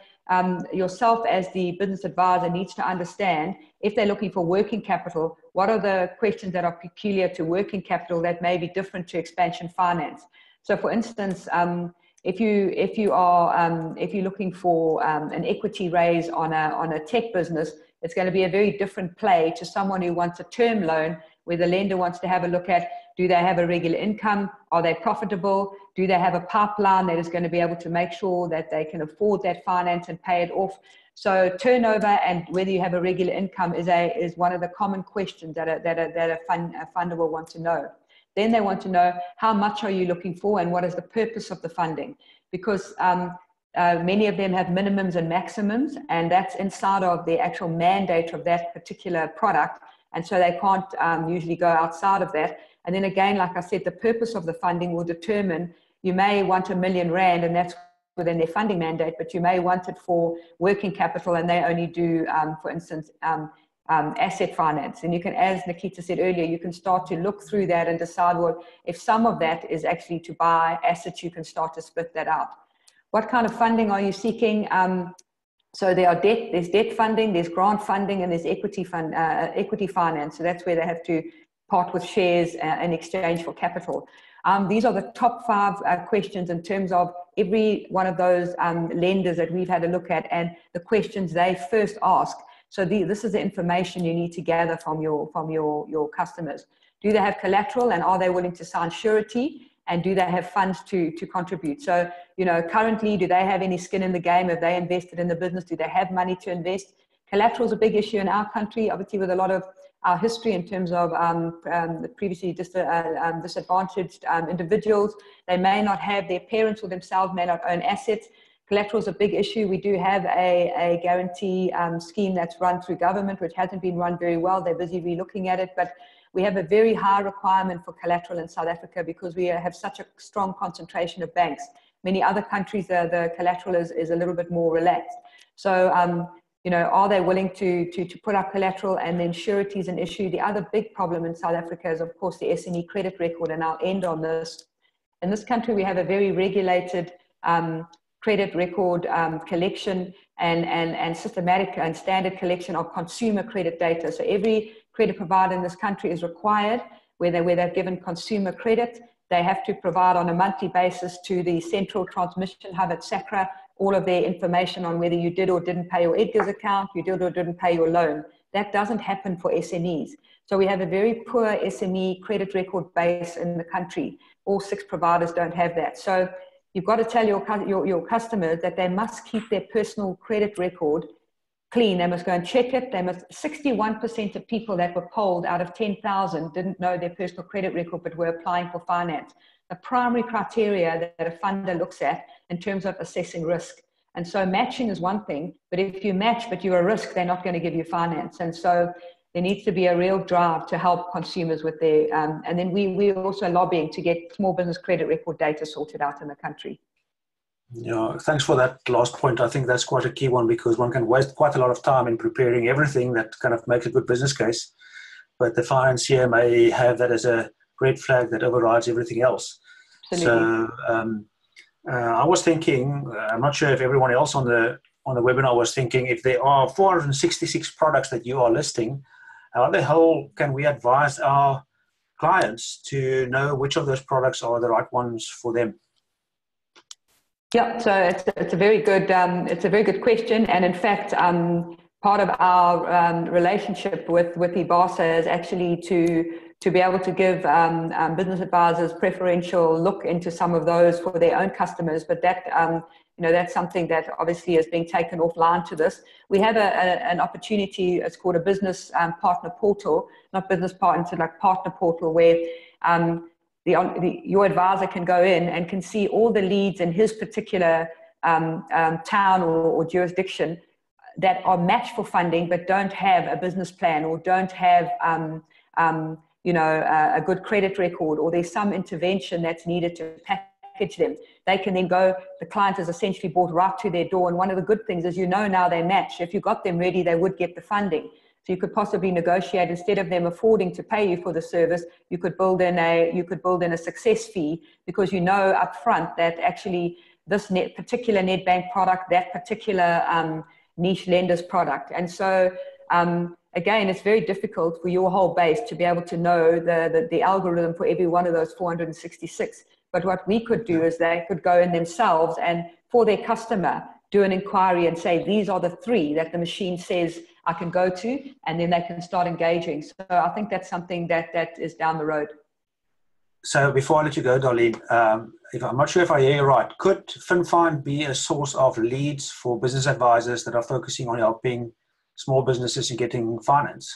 yourself as the business advisor needs to understand, if they're looking for working capital, what are the questions that are peculiar to working capital that may be different to expansion finance. So for instance, if you're looking for an equity raise on a tech business, it's going to be a very different play to someone who wants a term loan, where the lender wants to have a look at, do they have a regular income? Are they profitable? Do they have a pipeline that is going to be able to make sure that they can afford that finance and pay it off? So turnover and whether you have a regular income is one of the common questions that a funder will want to know. Then they want to know, how much are you looking for and what is the purpose of the funding? Because many of them have minimums and maximums, and that's inside of the actual mandate of that particular product. And so they can't usually go outside of that. And then again, like I said, the purpose of the funding will determine, you may want R1 million, and that's within their funding mandate, but you may want it for working capital, and they only do, for instance, asset finance. And you can, as Nikita said earlier, you can start to look through that and decide, well, if some of that is actually to buy assets, you can start to split that out. What kind of funding are you seeking? So there's debt funding, there's grant funding, and there's equity finance. So that's where they have to part with shares in exchange for capital. These are the top 5 questions in terms of every one of those lenders that we've had a look at, and the questions they first ask. So this is the information you need to gather from your customers. Do they have collateral, and are they willing to sign surety? And do they have funds to contribute? So, currently, do they have any skin in the game? Have they invested in the business? Do they have money to invest? Collateral is a big issue in our country, obviously, with a lot of our history in terms of the previously disadvantaged individuals. They may not have, their parents or themselves may not own assets. Collateral is a big issue. We do have a guarantee scheme that's run through government, which hasn't been run very well. They're busy re-looking at it, but We have a very high requirement for collateral in South Africa because we have such a strong concentration of banks. Many other countries, the collateral is a little bit more relaxed. So, you know, are they willing to put up collateral, and then surety is an issue. The other big problem in South Africa is, of course, the SME credit record, and I'll end on this. In this country, we have a very regulated credit record collection and systematic and standard collection of consumer credit data. So every credit provider in this country is required, where they've given consumer credit, they have to provide on a monthly basis to the central transmission hub at SACRA all of their information on whether you did or didn't pay your Edgar's account, you did or didn't pay your loan. That doesn't happen for SMEs. So we have a very poor SME credit record base in the country. All 6 providers don't have that. So you've got to tell your customers that they must keep their personal credit record clean. They must go and check it. 61% of people that were polled out of 10,000 didn't know their personal credit record, but were applying for finance. The primary criteria that a funder looks at in terms of assessing risk. And so matching is one thing, but if you match, but you're a risk, they're not going to give you finance. And so there needs to be a real drive to help consumers with their, and then we're also lobbying to get small business credit record data sorted out in the country. Yeah, thanks for that last point. I think that's quite a key one, because one can waste quite a lot of time in preparing everything that kind of makes a good business case, but the financier may have that as a red flag that overrides everything else. Absolutely. So I was thinking, I'm not sure if everyone else on the webinar was thinking, if there are 466 products that you are listing, how the hell can we advise our clients to know which of those products are the right ones for them? Yeah, so it's a very good question, and in fact, part of our relationship with IBASA is actually to be able to give business advisors preferential look into some of those for their own customers. But that that's something that obviously is being taken offline to this. We have an opportunity. It's called a business partner portal, not business partner, it's like partner portal, where your advisor can go in and can see all the leads in his particular town or jurisdiction that are matched for funding but don't have a business plan or don't have a good credit record, or there's some intervention that's needed to package them. They can then go, the client is essentially brought right to their door. And one of the good things is, now they match. If you got them ready, they would get the funding. So you could possibly negotiate, instead of them affording to pay you for the service, you could build in a success fee, because up front that actually this particular Nedbank product, that particular niche lender's product. And so again, it's very difficult for your whole base to be able to know the algorithm for every one of those 466. But what we could do is they could go in themselves and, for their customer, do an inquiry and say, these are the 3 that the machine says I can go to, and then they can start engaging. So I think that's something that is down the road. So before I let you go, Darlene, I'm not sure if I hear you right, could FinFind be a source of leads for business advisors that are focusing on helping small businesses in getting finance?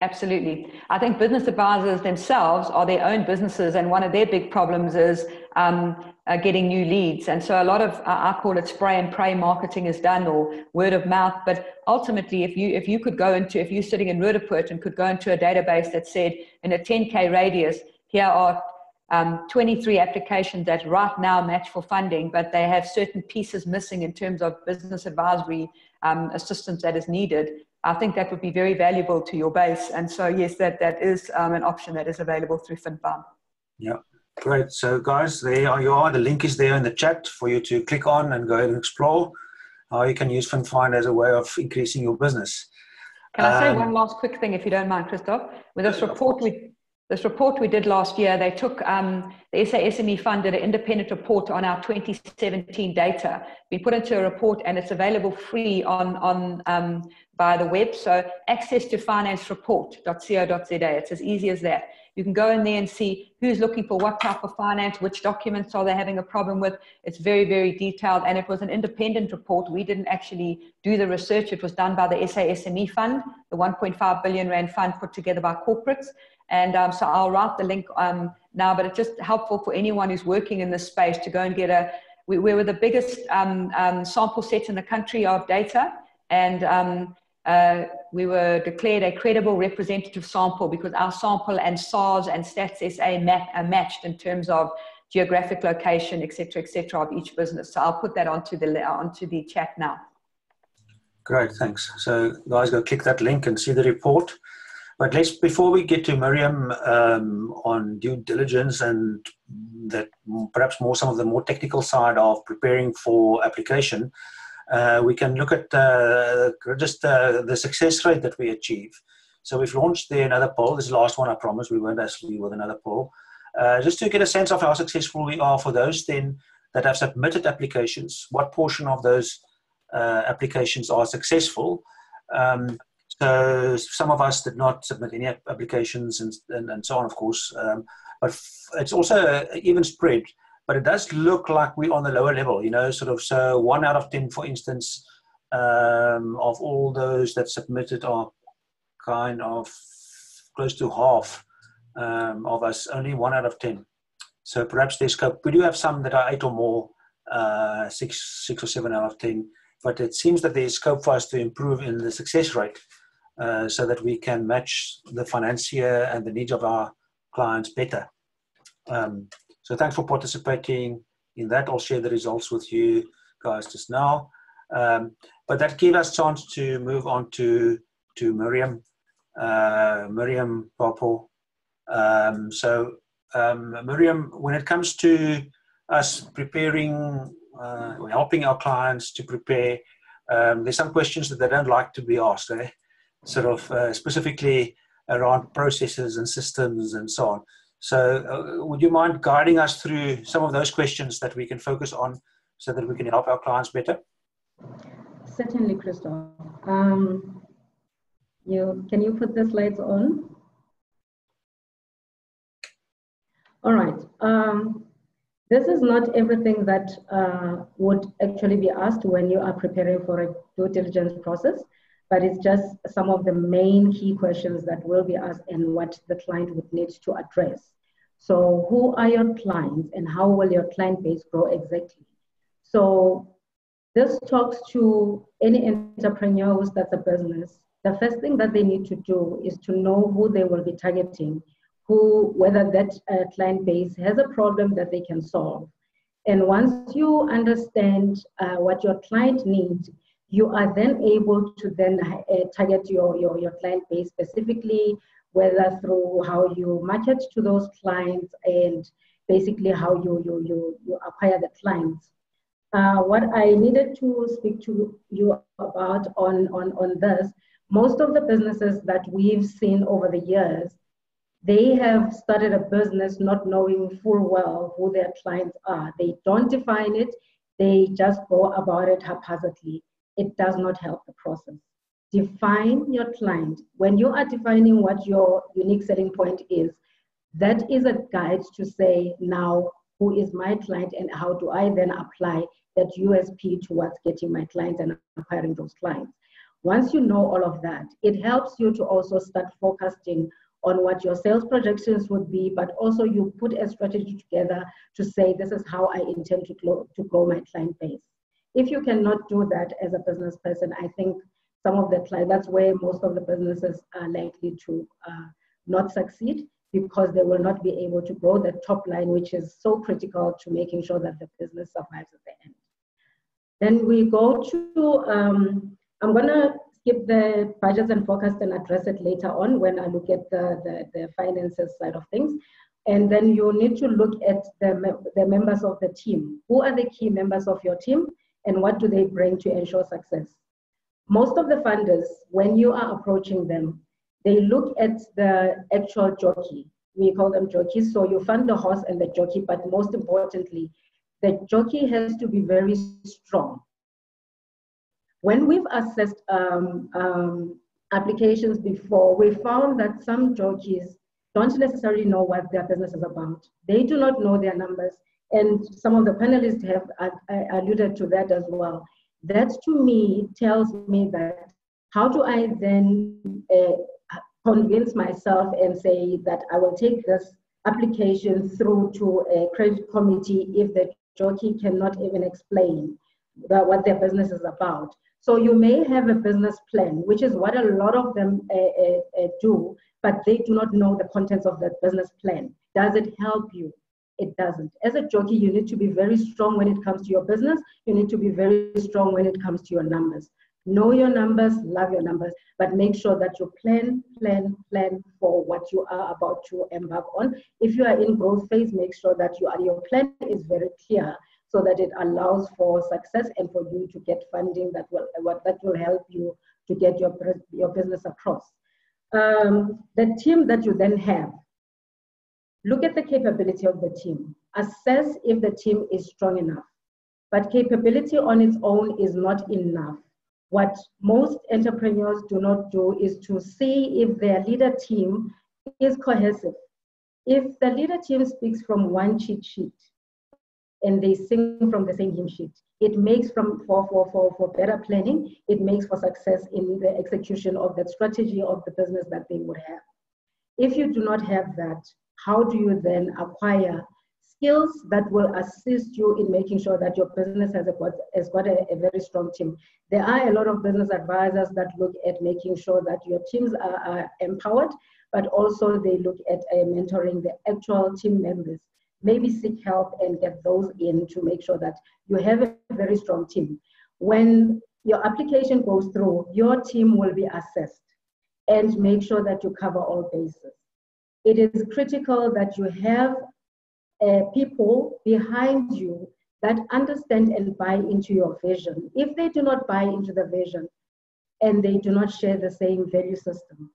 Absolutely. I think business advisors themselves are their own businesses, and one of their big problems is getting new leads. And so a lot of, I call it spray and pray marketing, is done, or word of mouth. But ultimately, if you're sitting in Roodepoort and could go into a database that said, in a 10K radius, here are 23 applications that right now match for funding, but they have certain pieces missing in terms of business advisory assistance that is needed, I think that would be very valuable to your base. And so, yes, that is an option that is available through FinFind. Yeah, great. So, guys, there you are. The link is there in the chat for you to click on and go ahead and explore how you can use FinFind as a way of increasing your business. Can I say one last quick thing, if you don't mind, Christoph? With this report we did last year, they took the SA SME Fund did an independent report on our 2017 data. We put into a report, and it's available free on via the web. So access to financereport.co.za. It's as easy as that. You can go in there and see who's looking for what type of finance, which documents are they having a problem with. It's very, very detailed, and it was an independent report. We didn't actually do the research. It was done by the SA SME Fund, the 1.5 billion rand fund put together by corporates. And so I'll write the link now, but it's just helpful for anyone who's working in this space to go and get we were the biggest sample set in the country of data. And we were declared a credible representative sample because our sample and SARS and Stats SA are matched in terms of geographic location, et cetera, of each business. So I'll put that onto the chat now. Great, thanks. So guys, go click that link and see the report. But before we get to Miriam on due diligence and that perhaps some of the more technical side of preparing for application, we can look at just the success rate that we achieve. So we've launched there another poll. This is the last one, I promise. We won't actually with another poll. Just to get a sense of how successful we are for those then that have submitted applications, what portion of those applications are successful. So some of us did not submit any applications and so on, of course. But it's also even spread. But it does look like we're on the lower level, you know, sort of. So 1 out of 10, for instance, of all those that submitted are kind of close to half of us, only 1 out of 10. So perhaps there's scope. We do have some that are 8 or more, 6 or 7 out of 10. But it seems that there's scope for us to improve in the success rate so that we can match the financier and the needs of our clients better. So thanks for participating in that. I'll share the results with you guys just now. But that gave us a chance to move on to Miriam Papo. Miriam, when it comes to us preparing, helping our clients to prepare, there's some questions that they don't like to be asked, sort of specifically around processes and systems and so on. So would you mind guiding us through some of those questions that we can focus on so that we can help our clients better? Certainly, Christoph. Can you put the slides on? All right. This is not everything that would actually be asked when you are preparing for a due diligence process, but it's just some of the main key questions that will be asked and what the client would need to address. So who are your clients and how will your client base grow exactly? So this talks to any entrepreneur who starts a business. The first thing that they need to do is to know who they will be targeting, whether that client base has a problem that they can solve. And once you understand what your client needs, you are then able to then target your client base specifically, whether through how you market to those clients and basically how you acquire the clients. What I needed to speak to you about on this, most of the businesses that we've seen over the years, they have started a business not knowing full well who their clients are. They don't define it. They just go about it haphazardly. It does not help the process. Define your client. When you are defining what your unique selling point is, that is a guide to say, now, who is my client and how do I then apply that USP towards getting my clients and acquiring those clients. Once you know all of that, it helps you to also start focusing on what your sales projections would be, but also you put a strategy together to say, this is how I intend to grow my client base. If you cannot do that as a business person, I think some of the clients, that's where most of the businesses are likely to not succeed, because they will not be able to grow the top line, which is so critical to making sure that the business survives at the end. Then we go to, I'm gonna skip the budgets and forecast and address it later on when I look at the finances side of things. And then you need to look at the members of the team. Who are the key members of your team and what do they bring to ensure success? Most of the funders, when you are approaching them, they look at the actual jockey. We call them jockeys. So you fund the horse and the jockey, but most importantly, the jockey has to be very strong. When we've assessed applications before, we found that some jockeys don't necessarily know what their business is about. They do not know their numbers. And some of the panelists have alluded to that as well. That to me tells me that how do I then convince myself and say that I will take this application through to a credit committee if the jockey cannot even explain what their business is about. So you may have a business plan, which is what a lot of them do, but they do not know the contents of that business plan. Does it help you? It doesn't. As a jockey, you need to be very strong when it comes to your business. You need to be very strong when it comes to your numbers. Know your numbers, love your numbers, but make sure that you plan for what you are about to embark on. If you are in growth phase, make sure that your plan is very clear so that it allows for success and for you to get funding that will help you to get your business across. The team that you then have, look at the capability of the team. Assess if the team is strong enough. But capability on its own is not enough. What most entrepreneurs do not do is to see if their leader team is cohesive. If the leader team speaks from one cheat sheet and they sing from the same hymn sheet, it makes for better planning, it makes for success in the execution of that strategy of the business that they would have. If you do not have that, how do you then acquire skills that will assist you in making sure that your business has got a very strong team? There are a lot of business advisors that look at making sure that your teams are empowered, but also they look at mentoring the actual team members. Maybe seek help and get those in to make sure that you have a very strong team. When your application goes through, your team will be assessed and make sure that you cover all bases. It is critical that you have people behind you that understand and buy into your vision. If they do not buy into the vision and they do not share the same value system,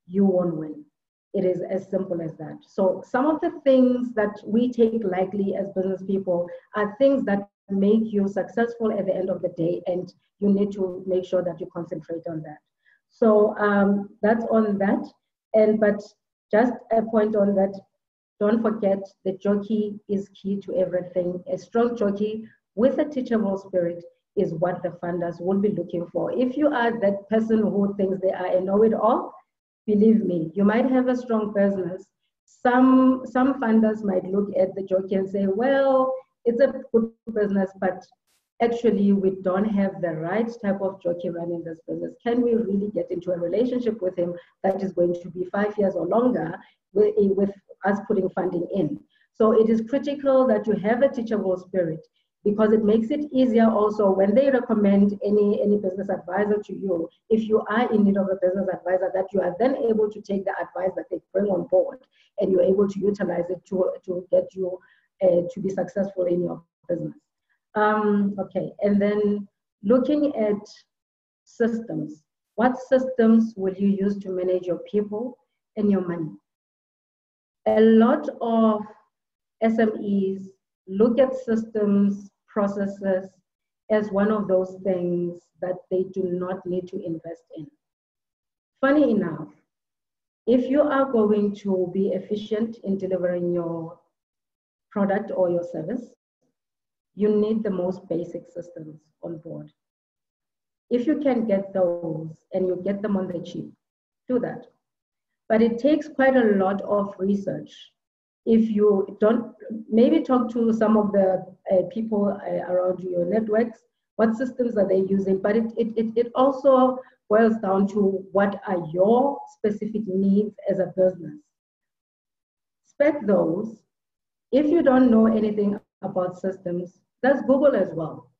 you won't win. It is as simple as that. So some of the things that we take lightly as business people are things that make you successful at the end of the day, and you need to make sure that you concentrate on that. So that's on that. But just a point on that, don't forget the jockey is key to everything. A strong jockey with a teachable spirit is what the funders will be looking for. If you are that person who thinks they are a know-it-all, believe me, you might have a strong business. Some funders might look at the jockey and say, well, it's a good business, but actually we don't have the right type of jockey running this business. Can we really get into a relationship with him that is going to be 5 years or longer with us putting funding in? So it is critical that you have a teachable spirit, because it makes it easier also when they recommend any business advisor to you. If you are in need of a business advisor, that you are then able to take the advice that they bring on board and you're able to utilize it to get you to be successful in your business. Okay, and then looking at systems. What systems will you use to manage your people and your money? A lot of SMEs look at systems, processes as one of those things that they do not need to invest in. Funny enough, if you are going to be efficient in delivering your product or your service, you need the most basic systems on board. If you can get those and you get them on the cheap, do that. But it takes quite a lot of research. If you don't, maybe talk to some of the people around your networks, what systems are they using? But it also boils down to what are your specific needs as a business. Spec those. If you don't know anything about systems, let's Google as well.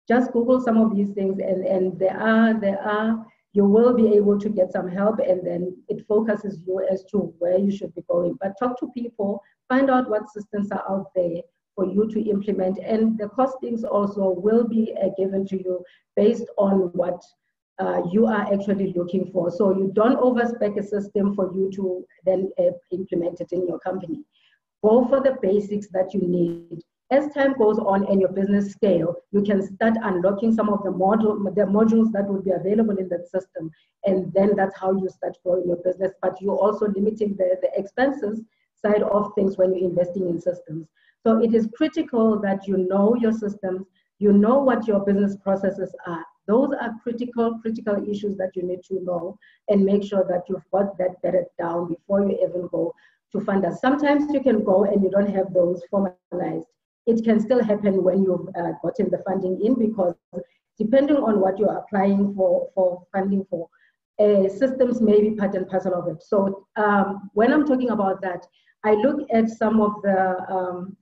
Just Google some of these things, and there are, you will be able to get some help, and then it focuses you as to where you should be going. But talk to people, find out what systems are out there for you to implement, and the costings also will be given to you based on what you are actually looking for. So you don't overspec a system for you to then implement it in your company. Go for the basics that you need. As time goes on and your business scale, you can start unlocking some of the modules that will be available in that system. And then that's how you start growing your business. But you're also limiting the expenses side of things when you're investing in systems. So it is critical that you know your systems, you know what your business processes are. Those are critical issues that you need to know and make sure that you've got that bedded down before you even go to funders. Sometimes you can go and you don't have those formalized. It can still happen when you've gotten the funding in, because depending on what you're applying for funding for. Systems may be part and parcel of it. So when I'm talking about that, I look at some of the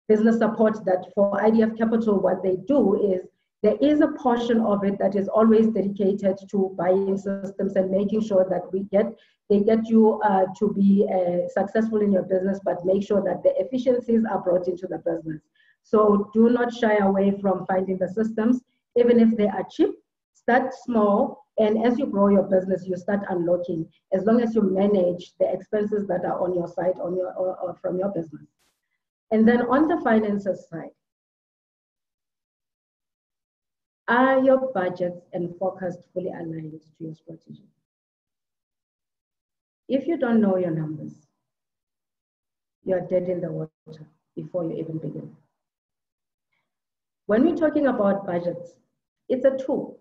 business support that for IDF Capital, what they do is there is a portion of it that is always dedicated to buying systems and making sure that they get you to be successful in your business, but make sure that the efficiencies are brought into the business. So do not shy away from finding the systems, even if they are cheap. Start small, and as you grow your business, you start unlocking, as long as you manage the expenses that are on your side, or from your business. And then on the finances side, are your budgets and forecasts fully aligned to your strategy? If you don't know your numbers, you're dead in the water before you even begin. When we're talking about budgets, it's a tool.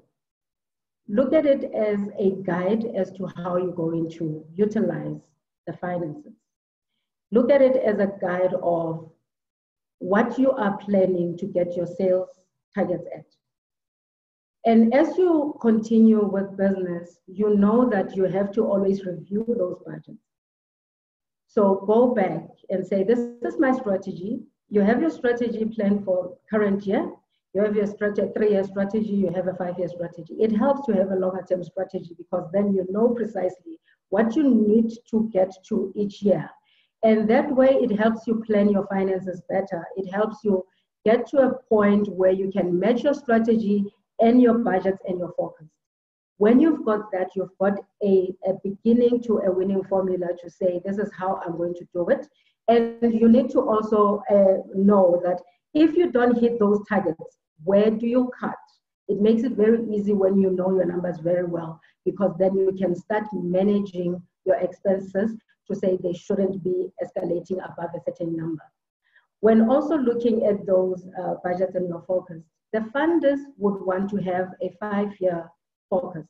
Look at it as a guide as to how you're going to utilize the finances. Look at it as a guide of what you are planning to get your sales targets at. And as you continue with business, you know that you have to always review those budgets. So go back and say, this is my strategy. You have your strategy plan for current year. You have your 3-year strategy, you have a 5-year strategy. It helps to have a longer term strategy because then you know precisely what you need to get to each year. And that way it helps you plan your finances better. It helps you get to a point where you can match your strategy and your budgets and your forecast. When you've got that, you've got a beginning to a winning formula to say, this is how I'm going to do it. And you need to also know that if you don't hit those targets, where do you cut? It makes it very easy when you know your numbers very well, because then you can start managing your expenses to say they shouldn't be escalating above a certain number. When also looking at those budgets and your focus, the funders would want to have a 5-year focus.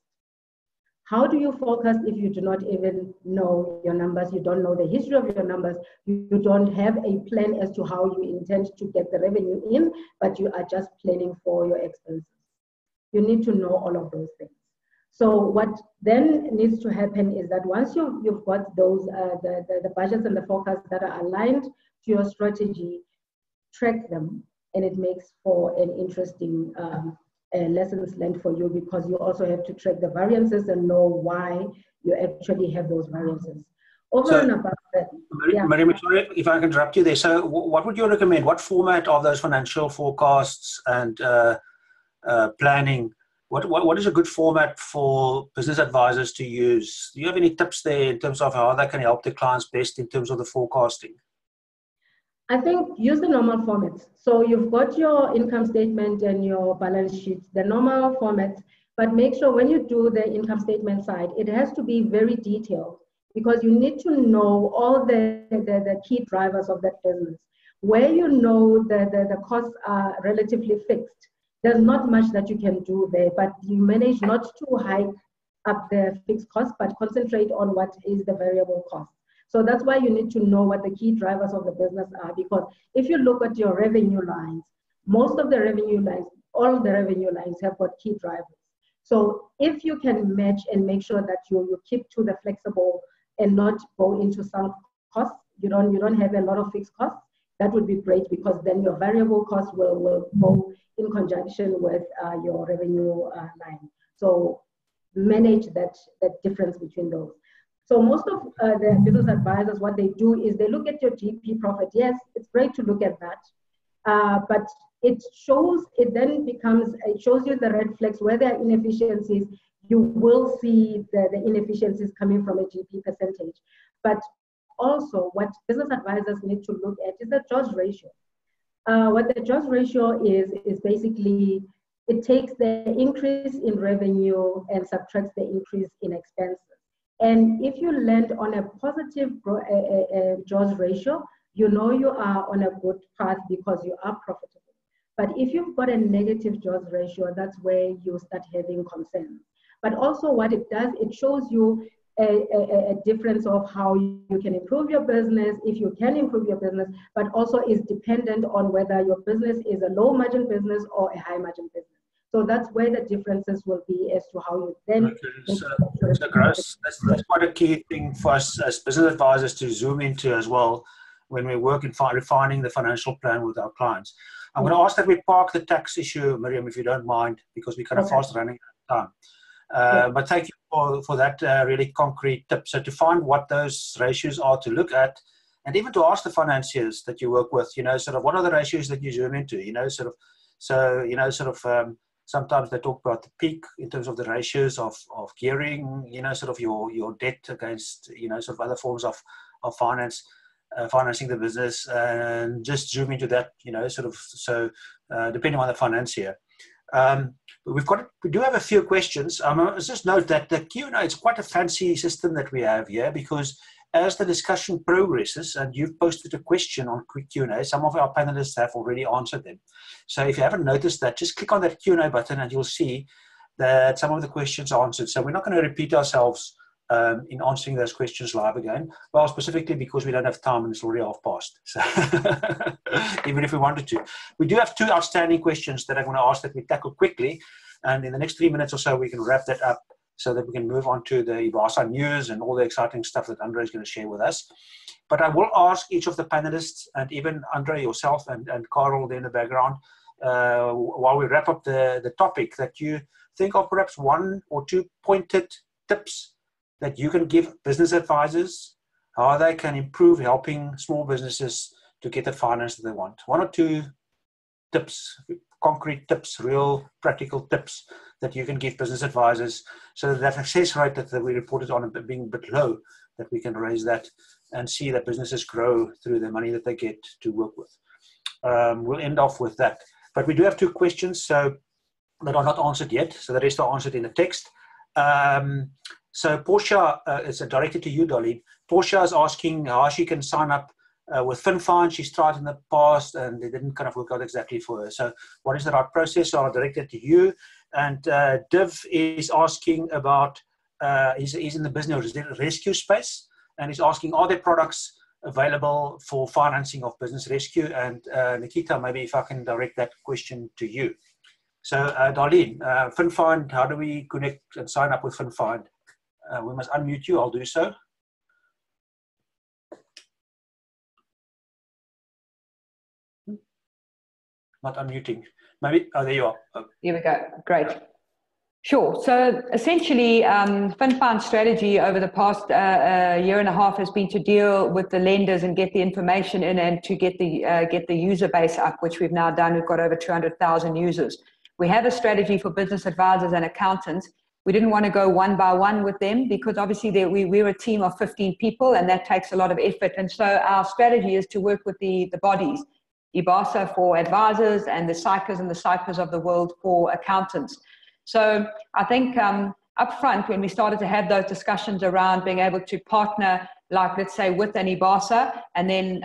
How do you forecast if you do not even know your numbers? You don't know the history of your numbers. You don't have a plan as to how you intend to get the revenue in, but you are just planning for your expenses. You need to know all of those things. So what then needs to happen is that once you've got those, the budgets and the forecasts that are aligned to your strategy, track them, and it makes for an interesting lessons learned for you, because you also have to track the variances and know why you actually have those variances. Over and above that. Miriam, sorry if I can interrupt you there. So what would you recommend? What format of those financial forecasts and planning, what is a good format for business advisors to use? Do you have any tips there in terms of how they can help the clients best in terms of the forecasting? I think use the normal formats. So you've got your income statement and your balance sheet, the normal formats, but make sure when you do the income statement side, it has to be very detailed, because you need to know all the key drivers of that business. Where you know the costs are relatively fixed, there's not much that you can do there, but you manage not to hike up the fixed cost, but concentrate on what is the variable cost. So that's why you need to know what the key drivers of the business are, because if you look at your revenue lines, most of the revenue lines, all of the revenue lines have got key drivers. So if you can match and make sure that you keep to the flexible and not go into sunk costs, you don't have a lot of fixed costs, that would be great, because then your variable costs will go in conjunction with your revenue line. So manage that difference between those. So most of the business advisors, what they do is they look at your GP profit. Yes, it's great to look at that, but it shows you the red flags where there are inefficiencies. You will see the inefficiencies coming from a GP percentage. But also what business advisors need to look at is the JOS ratio. What the JOS ratio is basically, it takes the increase in revenue and subtracts the increase in expenses. And if you land on a positive JOS ratio, you know you are on a good path because you are profitable. But if you've got a negative JOS ratio, that's where you start having concerns. But also what it does, it shows you a difference of how you can improve your business, if you can improve your business, but also is dependent on whether your business is a low margin business or a high margin business. So that's where the differences will be as to how you then. Okay. So Grace, that's quite a key thing for us as business advisors to zoom into as well when we work in refining the financial plan with our clients. I'm going to ask that we park the tax issue, Miriam, if you don't mind, because we're kind of fast running out of time. But thank you for that really concrete tip. So to find what those ratios are to look at, and even to ask the financiers that you work with, sort of what are the ratios that you zoom into, sometimes they talk about the peak in terms of the ratios of gearing, sort of your debt against, sort of other forms of finance. Financing the business, and just zoom into that, depending on the financier. We do have a few questions. Let's just note that the Q&A is quite a fancy system that we have here, because as the discussion progresses, and you've posted a question on quick Q&A, some of our panelists have already answered them. So if you haven't noticed that, just click on that Q&A button and you'll see that some of the questions are answered. So we're not going to repeat ourselves in answering those questions live again. Well, specifically because we don't have time and it's already half past. So even if we wanted to. We do have 2 outstanding questions that I'm going to ask that we tackle quickly. And in the next 3 minutes or so, we can wrap that up so that we can move on to the IBASA news and all the exciting stuff that Andre is going to share with us. But I will ask each of the panelists, and even Andre, yourself, and Carl there in the background, while we wrap up the topic, that you think of perhaps 1 or 2 pointed tips that you can give business advisors, how they can improve helping small businesses to get the finance that they want. 1 or 2 tips, concrete tips, real practical tips that you can give business advisors, so that success rate that we reported on being a bit low, that we can raise that and see that businesses grow through the money that they get to work with. We'll end off with that. But we do have 2 questions that are not answered yet, so the rest are answered in the text. So Portia, it's directed to you, Darlene. Portia is asking how she can sign up with FinFind. She's tried in the past and it didn't kind of work out exactly for her. So what is the right process? So I'll direct it to you. And Div is asking about, he's in the business rescue space, and he's asking, are there products available for financing of business rescue? And Nikita, maybe if I can direct that question to you. So Darlene, FinFind, how do we connect and sign up with FinFind? We must unmute you. I'll do so. Not unmuting. Maybe. Oh, there you are. Oh. Here we go. Great. Sure. So essentially, FinFind's strategy over the past year and a half has been to deal with the lenders and get the information in, and to get the user base up, which we've now done. We've got over 200,000 users. We have a strategy for business advisors and accountants. We didn't want to go one by one with them, because obviously we're a team of 15 people, and that takes a lot of effort. And so our strategy is to work with the bodies, IBASA for advisors, and the CICAs and the CIPAs of the world for accountants. So I think up front, when we started to have those discussions around being able to partner, like let's say with an IBASA, and then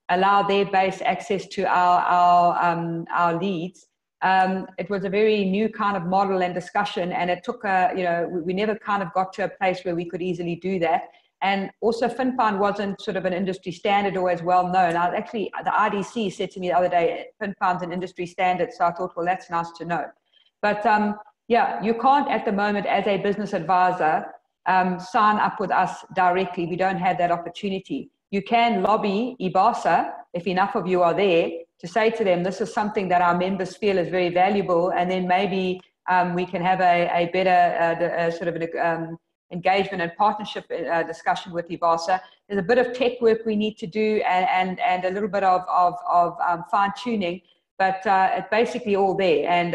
allow their base access to our leads, it was a very new kind of model and discussion, and it took we never kind of got to a place where we could easily do that. And also FinFind wasn't sort of an industry standard or as well known. Actually, the IDC said to me the other day, FinFind's an industry standard, so I thought, well, that's nice to know. But yeah, you can't at the moment as a business advisor sign up with us directly. We don't have that opportunity. You can lobby IBASA, if enough of you are there, to say to them, this is something that our members feel is very valuable, and then maybe we can have a better sort of an engagement and partnership discussion with IBASA. There's a bit of tech work we need to do, and a little bit of fine-tuning, but it's basically all there. And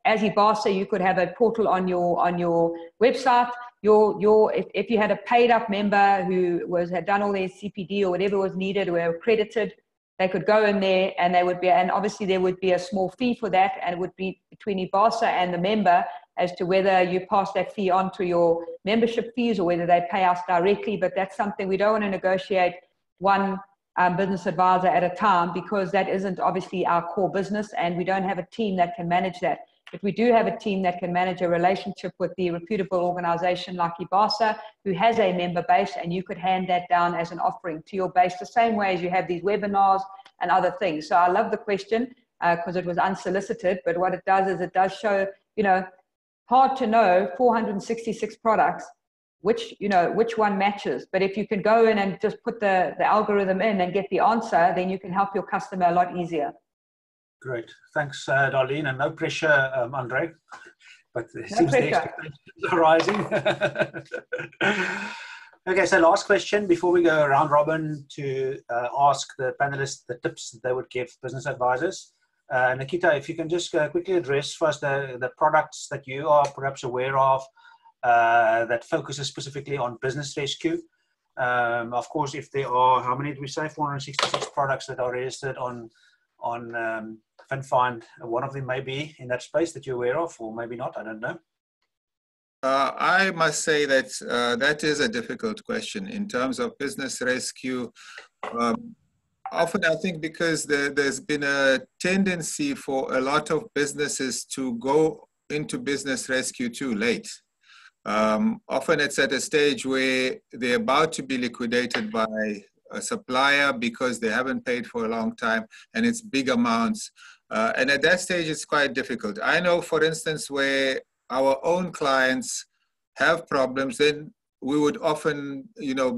as IBASA, you could have a portal on your website. If you had a paid-up member who had done all their CPD or whatever was needed, or were accredited, they could go in there, and they would be, and obviously there would be a small fee for that, and it would be between IBASA and the member as to whether you pass that fee on to your membership fees or whether they pay us directly. But that's something we don't want to negotiate one business advisor at a time, because that isn't obviously our core business, and we don't have a team that can manage that. But we do have a team that can manage a relationship with the reputable organization like IBASA, who has a member base, and you could hand that down as an offering to your base, the same way as you have these webinars and other things. So I love the question. because it was unsolicited. But what it does is it does show, hard to know 466 products, which one matches. But if you can go in and just put the algorithm in and get the answer, then you can help your customer a lot easier. Great. Thanks, Darlene. And no pressure, Andre, but it seems pressure. The expectations are rising. Okay, so last question before we go around robin to ask the panelists the tips that they would give business advisors. Nikita, if you can just quickly address first the products that you are perhaps aware of that focuses specifically on business rescue. Of course, if there are, how many did we say, 466 products that are registered on FinFind, one of them may be in that space that you're aware of, or maybe not, I don't know. I must say that that is a difficult question in terms of business rescue. Often I think because there's been a tendency for a lot of businesses to go into business rescue too late. Often it's at a stage where they're about to be liquidated by a supplier because they haven't paid for a long time and it's big amounts. And at that stage, it's quite difficult. I know, for instance, where our own clients have problems, then we would often,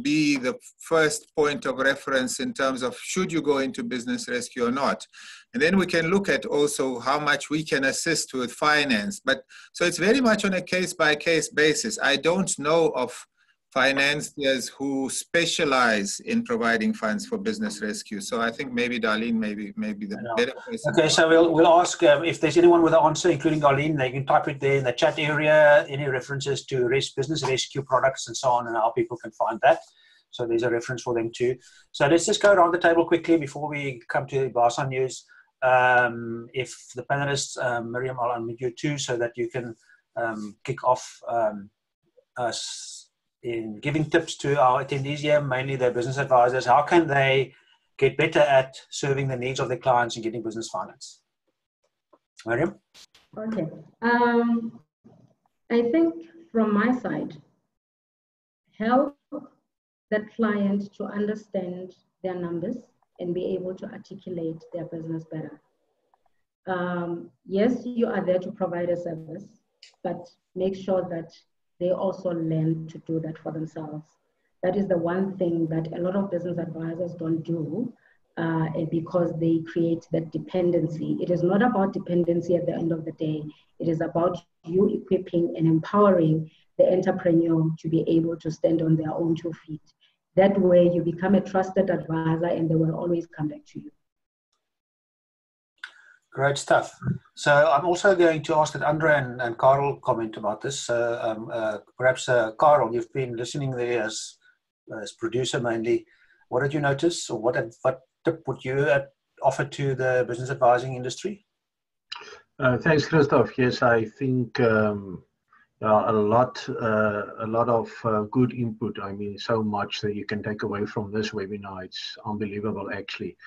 be the first point of reference in terms of should you go into business rescue or not. And then we can look at also how much we can assist with finance. But so it's very much on a case-by-case basis. I don't know of financiers who specialize in providing funds for business rescue. So I think maybe Darlene may be the better person. Okay, so we'll ask if there's anyone with an answer, including Darlene, they can type it there in the chat area, any references to business rescue products and so on, and how people can find that. So there's a reference for them too. So let's just go around the table quickly before we come to IBASA news. If the panelists, Miriam, I'll unmute you too so that you can kick off us in giving tips to our attendees here, mainly their business advisors. How can they get better at serving the needs of their clients and getting business finance? Miriam? Okay. I think from my side, help that client to understand their numbers and be able to articulate their business better. Yes, you are there to provide a service, but make sure that they also learn to do that for themselves. That is the one thing that a lot of business advisors don't do because they create that dependency. It is not about dependency at the end of the day. It is about you equipping and empowering the entrepreneur to be able to stand on their own 2 feet. That way you become a trusted advisor and they will always come back to you. Great stuff. So I'm also going to ask that Andre and Carl comment about this. Perhaps Carl, you've been listening there as producer mainly. What did you notice, or what tip would you offer to the business advising industry? Thanks, Christoph. Yes, I think a lot of good input. I mean, so much that you can take away from this webinar. It's unbelievable, actually.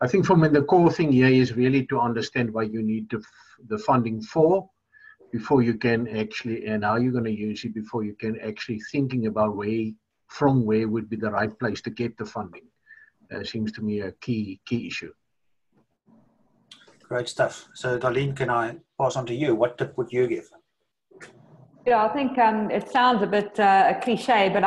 I think the core thing here is really to understand what you need the funding for before you can actually, and how you're going to use it before you can actually thinking about where would be the right place to get the funding. Seems to me a key issue. Great stuff. So Darlene, can I pass on to you? What tip would you give? Yeah, I think it sounds a bit a cliche, but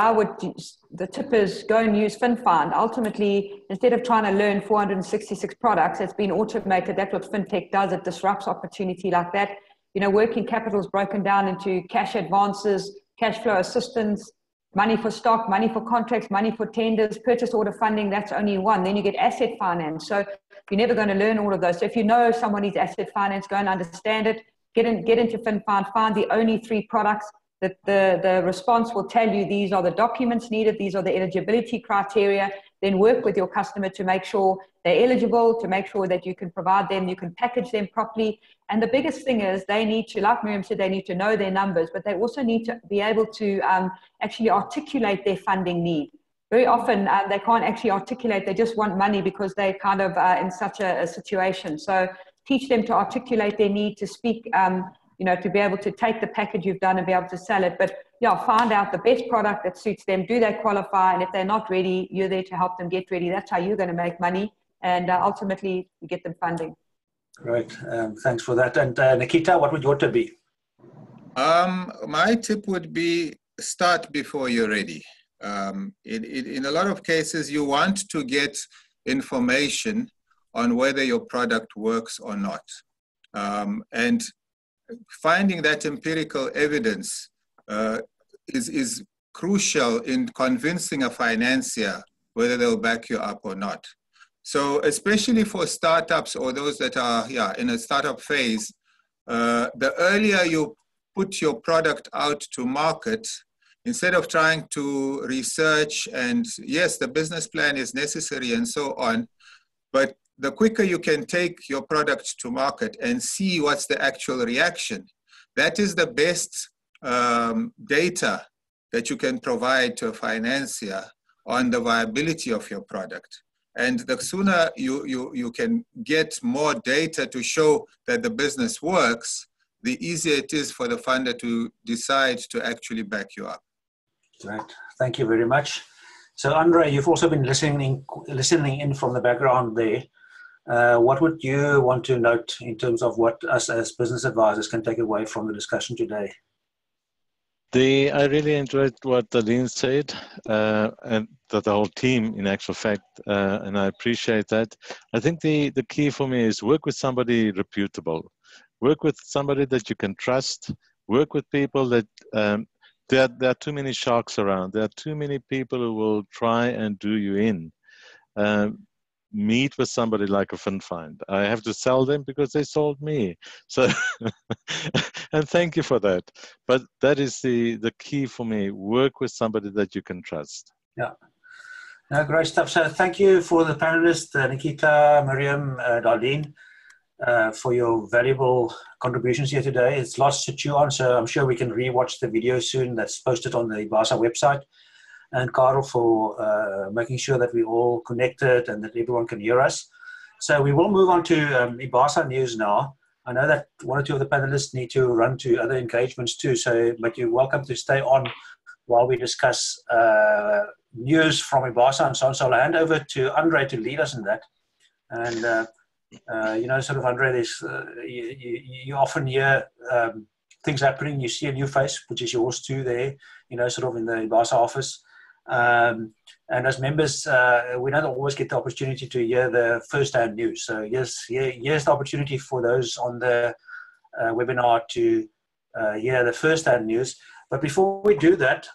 the tip is go and use FinFind. Ultimately, instead of trying to learn 466 products, it's been automated. That's what FinTech does. It disrupts opportunity like that. Working capital is broken down into cash advances, cash flow assistance, money for stock, money for contracts, money for tenders, purchase order funding. That's only one. Then you get asset finance. So you're never going to learn all of those. So if you know someone needs asset finance, go and understand it. Get into FinFind, find the only 3 products that the response will tell you these are the documents needed, these are the eligibility criteria. Then work with your customer to make sure they're eligible, to make sure that you can provide them, you can package them properly. And the biggest thing is they need to, like Miriam said, they need to know their numbers, but they also need to be able to actually articulate their funding need. Very often they can't actually articulate, they just want money because they're kind of in such a situation. So teach them to articulate their need, to speak, to be able to take the package you've done and be able to sell it. But yeah, find out the best product that suits them. Do they qualify? And if they're not ready, you're there to help them get ready. That's how you're going to make money. And ultimately, you get them funding. Great. Thanks for that. And Nikita, what would your tip be? My tip would be start before you're ready. In a lot of cases, you want to get information on whether your product works or not. And finding that empirical evidence is crucial in convincing a financier whether they'll back you up or not. So especially for startups or those that are in a startup phase, the earlier you put your product out to market, instead of trying to research, and yes, the business plan is necessary and so on, but the quicker you can take your product to market and see what's the actual reaction, that is the best data that you can provide to a financier on the viability of your product. And the sooner you can get more data to show that the business works, the easier it is for the funder to decide to actually back you up. Right. Thank you very much. So, Andre, you've also been listening in from the background there. What would you want to note in terms of what us as business advisors can take away from the discussion today? I really enjoyed what Darlene said, and that the whole team, in actual fact, and I appreciate that. I think the key for me is work with somebody reputable. Work with somebody that you can trust. Work with people that, there are too many sharks around. There are too many people who will try and do you in. Meet with somebody like a FinFind. I have to sell them because they sold me. So, and thank you for that. But that is the key for me. Work with somebody that you can trust. Yeah. No, great stuff. So thank you for the panelists, Nikita, Miriam, Darlene, for your valuable contributions here today. It's lots to chew on, so I'm sure we can rewatch the video soon that's posted on the IBASA website. And Carl for making sure that we're all connected and that everyone can hear us. So we will move on to IBASA news now. I know that one or two of the panelists need to run to other engagements too, but you're welcome to stay on while we discuss news from IBASA and so on. So I'll hand over to Andre to lead us in that. And, sort of, Andre, you often hear things happening. You see a new face, which is yours too there, sort of in the IBASA office. And as members, we don't always get the opportunity to hear the first-hand news. So here's the opportunity for those on the webinar to hear the first-hand news. But before we do that,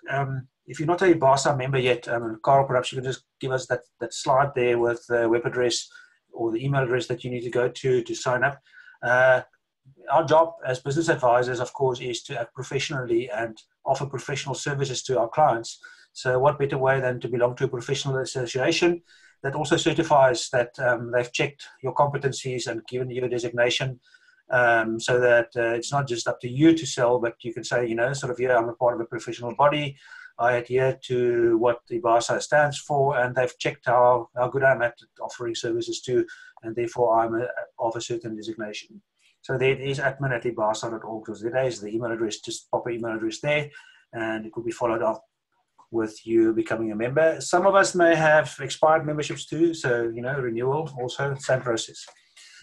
if you're not a IBASA member yet, Carl, perhaps you can just give us that slide there with the web address or the email address that you need to go to sign up. Our job as business advisors, of course, is to act professionally and offer professional services to our clients. So what better way than to belong to a professional association that also certifies that they've checked your competencies and given you a designation, so that it's not just up to you to sell, but you can say, I'm a part of a professional body. I adhere to what IBASA stands for, and they've checked how good I'm at offering services to, and therefore I'm of a certain designation. So there it is, admin@ibasa.org.za is the email address. Just pop an email address there, and it will be followed up with you becoming a member. Some of us may have expired memberships too, so renewal also, same process.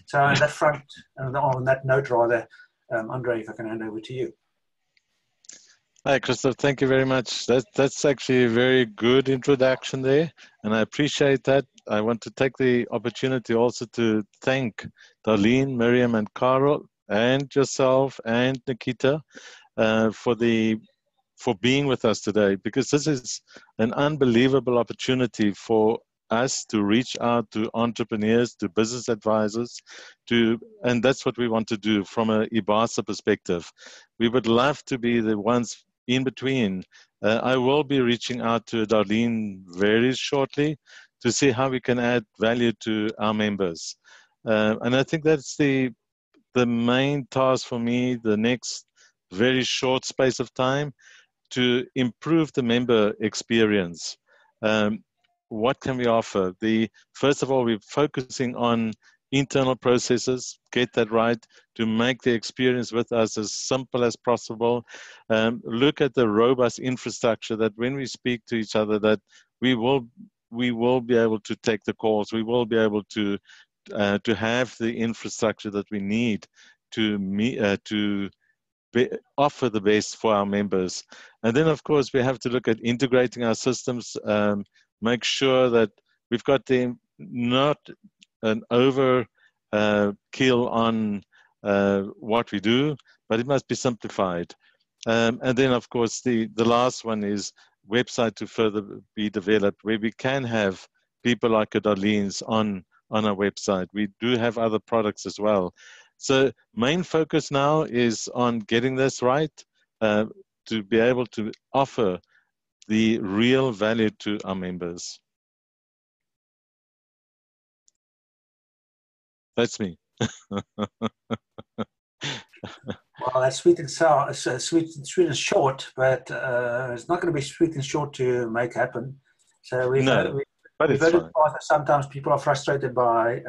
So on that front, and on that note rather, Andre, if I can hand over to you. Hi, Christoph, thank you very much. That's actually a very good introduction there, and I appreciate that. I want to take the opportunity also to thank Darlene, Miriam, and Carol, and yourself, and Nikita, for being with us today, because this is an unbelievable opportunity for us to reach out to entrepreneurs, to business advisors, and that's what we want to do from a IBASA perspective. We would love to be the ones in between. I will be reaching out to Darlene very shortly to see how we can add value to our members. And I think that's the main task for me, the next very short space of time, to improve the member experience. What can we offer? First of all, we're focusing on internal processes, get that right, to make the experience with us as simple as possible. Look at the robust infrastructure that when we speak to each other, that we will be able to take the calls, we will be able to to have the infrastructure that we need to offer the best for our members. And then, of course, we have to look at integrating our systems, make sure that we've got not an over kill on what we do, but it must be simplified. And then, of course, the last one is website to further be developed, where we can have people like Darlene's on our website. We do have other products as well. So main focus now is on getting this right, to be able to offer the real value to our members. That's me. Well, that's sweet and sour, sweet and short, but it's not going to be sweet and short to make happen. So we've heard it that sometimes people are frustrated by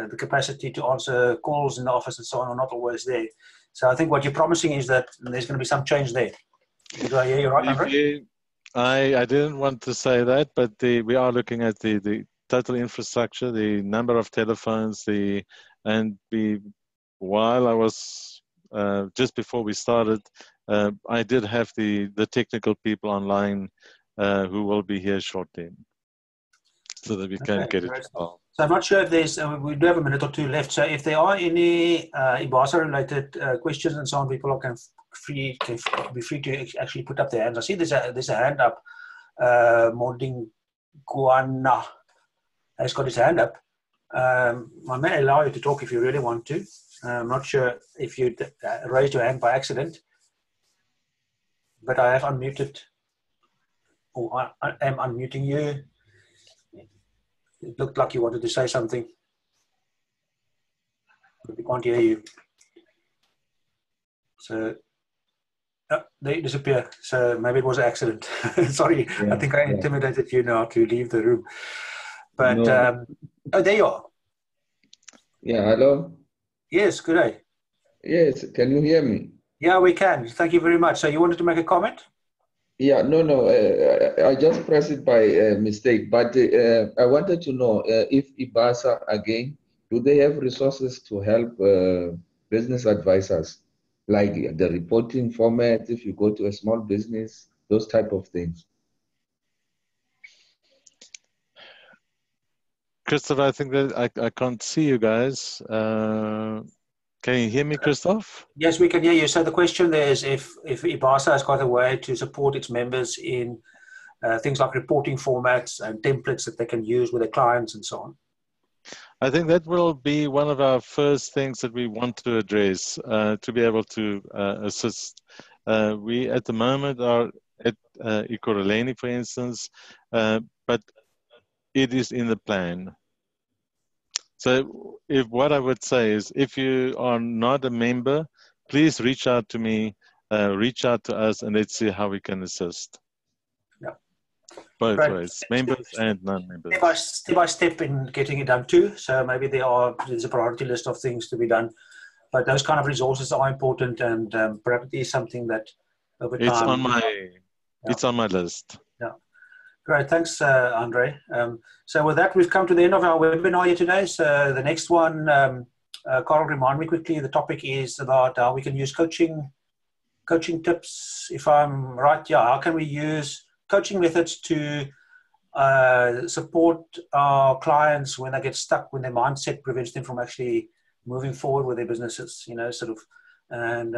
the capacity to answer calls in the office and so on are not always there. So I think what you're promising is that there's going to be some change there. Do I hear you right, Andre? I didn't want to say that, but we are looking at the total infrastructure, the number of telephones, while I was just before we started, I did have the technical people online who will be here shortly, so that we can get it resolved. So I'm not sure if there's, we do have a minute or two left. So if there are any IBASA-related questions and so on, people can be free to actually put up their hands. I see there's a hand up. Moding Guana has got his hand up. I may allow you to talk if you really want to. I'm not sure if you raised your hand by accident, but I have unmuted, or I am unmuting you. It looked like you wanted to say something, but we can't hear you. So they disappear. So maybe it was an accident. Sorry, yeah, I think I intimidated you now to leave the room. But no. Oh, there you are. Yeah, hello. Yes, good day. Yes, can you hear me? Yeah, we can. Thank you very much. So you wanted to make a comment? Yeah, no, I just pressed it by mistake, but I wanted to know if IBASA, again, do they have resources to help business advisors, like the reporting format, if you go to a small business, those type of things? Christoph, I think that I can't see you guys. Can you hear me, Christoph? Yes, we can hear you. So the question there is if IBASA has got a way to support its members in things like reporting formats and templates that they can use with their clients and so on. I think that will be one of our first things that we want to address, to be able to assist. We at the moment are at Ekurhuleni, for instance, but it is in the plan. So what I would say is, if you are not a member, please reach out to me, reach out to us, and let's see how we can assist. Yeah. Both ways, members and non-members. Step by step in getting it done too. So maybe there's a priority list of things to be done, but those kind of resources are important, and perhaps it is something that over time. It's on my list. Yeah. Great, thanks, Andre. So with that, we've come to the end of our webinar here today. So the next one, Carl, remind me quickly, the topic is about how we can use coaching tips. If I'm right, yeah, how can we use coaching methods to support our clients when they get stuck, when their mindset prevents them from actually moving forward with their businesses, you know, sort of. And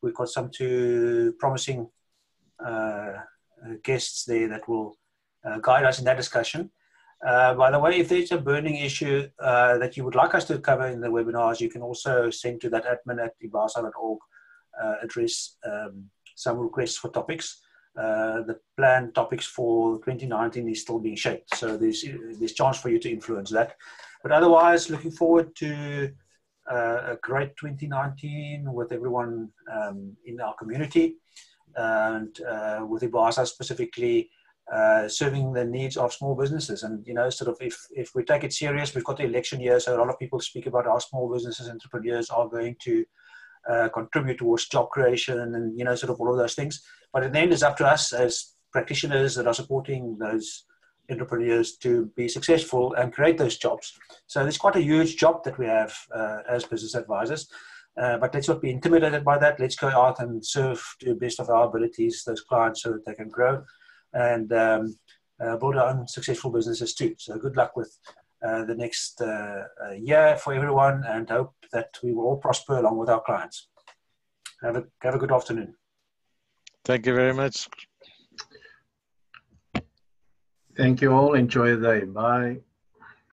we've got some two promising guests there that will guide us in that discussion. By the way, if there's a burning issue that you would like us to cover in the webinars, you can also send to that admin@ibasa.org address some requests for topics. The planned topics for 2019 is still being shaped, so there's chance for you to influence that. But otherwise, looking forward to a great 2019 with everyone in our community, and with IBASA specifically serving the needs of small businesses. And, you know, sort of if we take it serious, we've got the election year, so a lot of people speak about how small businesses, entrepreneurs are going to contribute towards job creation and, you know, sort of all of those things. But in the end, it's up to us as practitioners that are supporting those entrepreneurs to be successful and create those jobs. So there's quite a huge job that we have as business advisors. But let's not be intimidated by that. Let's go out and serve to the best of our abilities those clients so that they can grow and build our own successful businesses too. So good luck with the next year for everyone, and hope that we will all prosper along with our clients. Have a good afternoon. Thank you very much. Thank you all. Enjoy the day. Bye.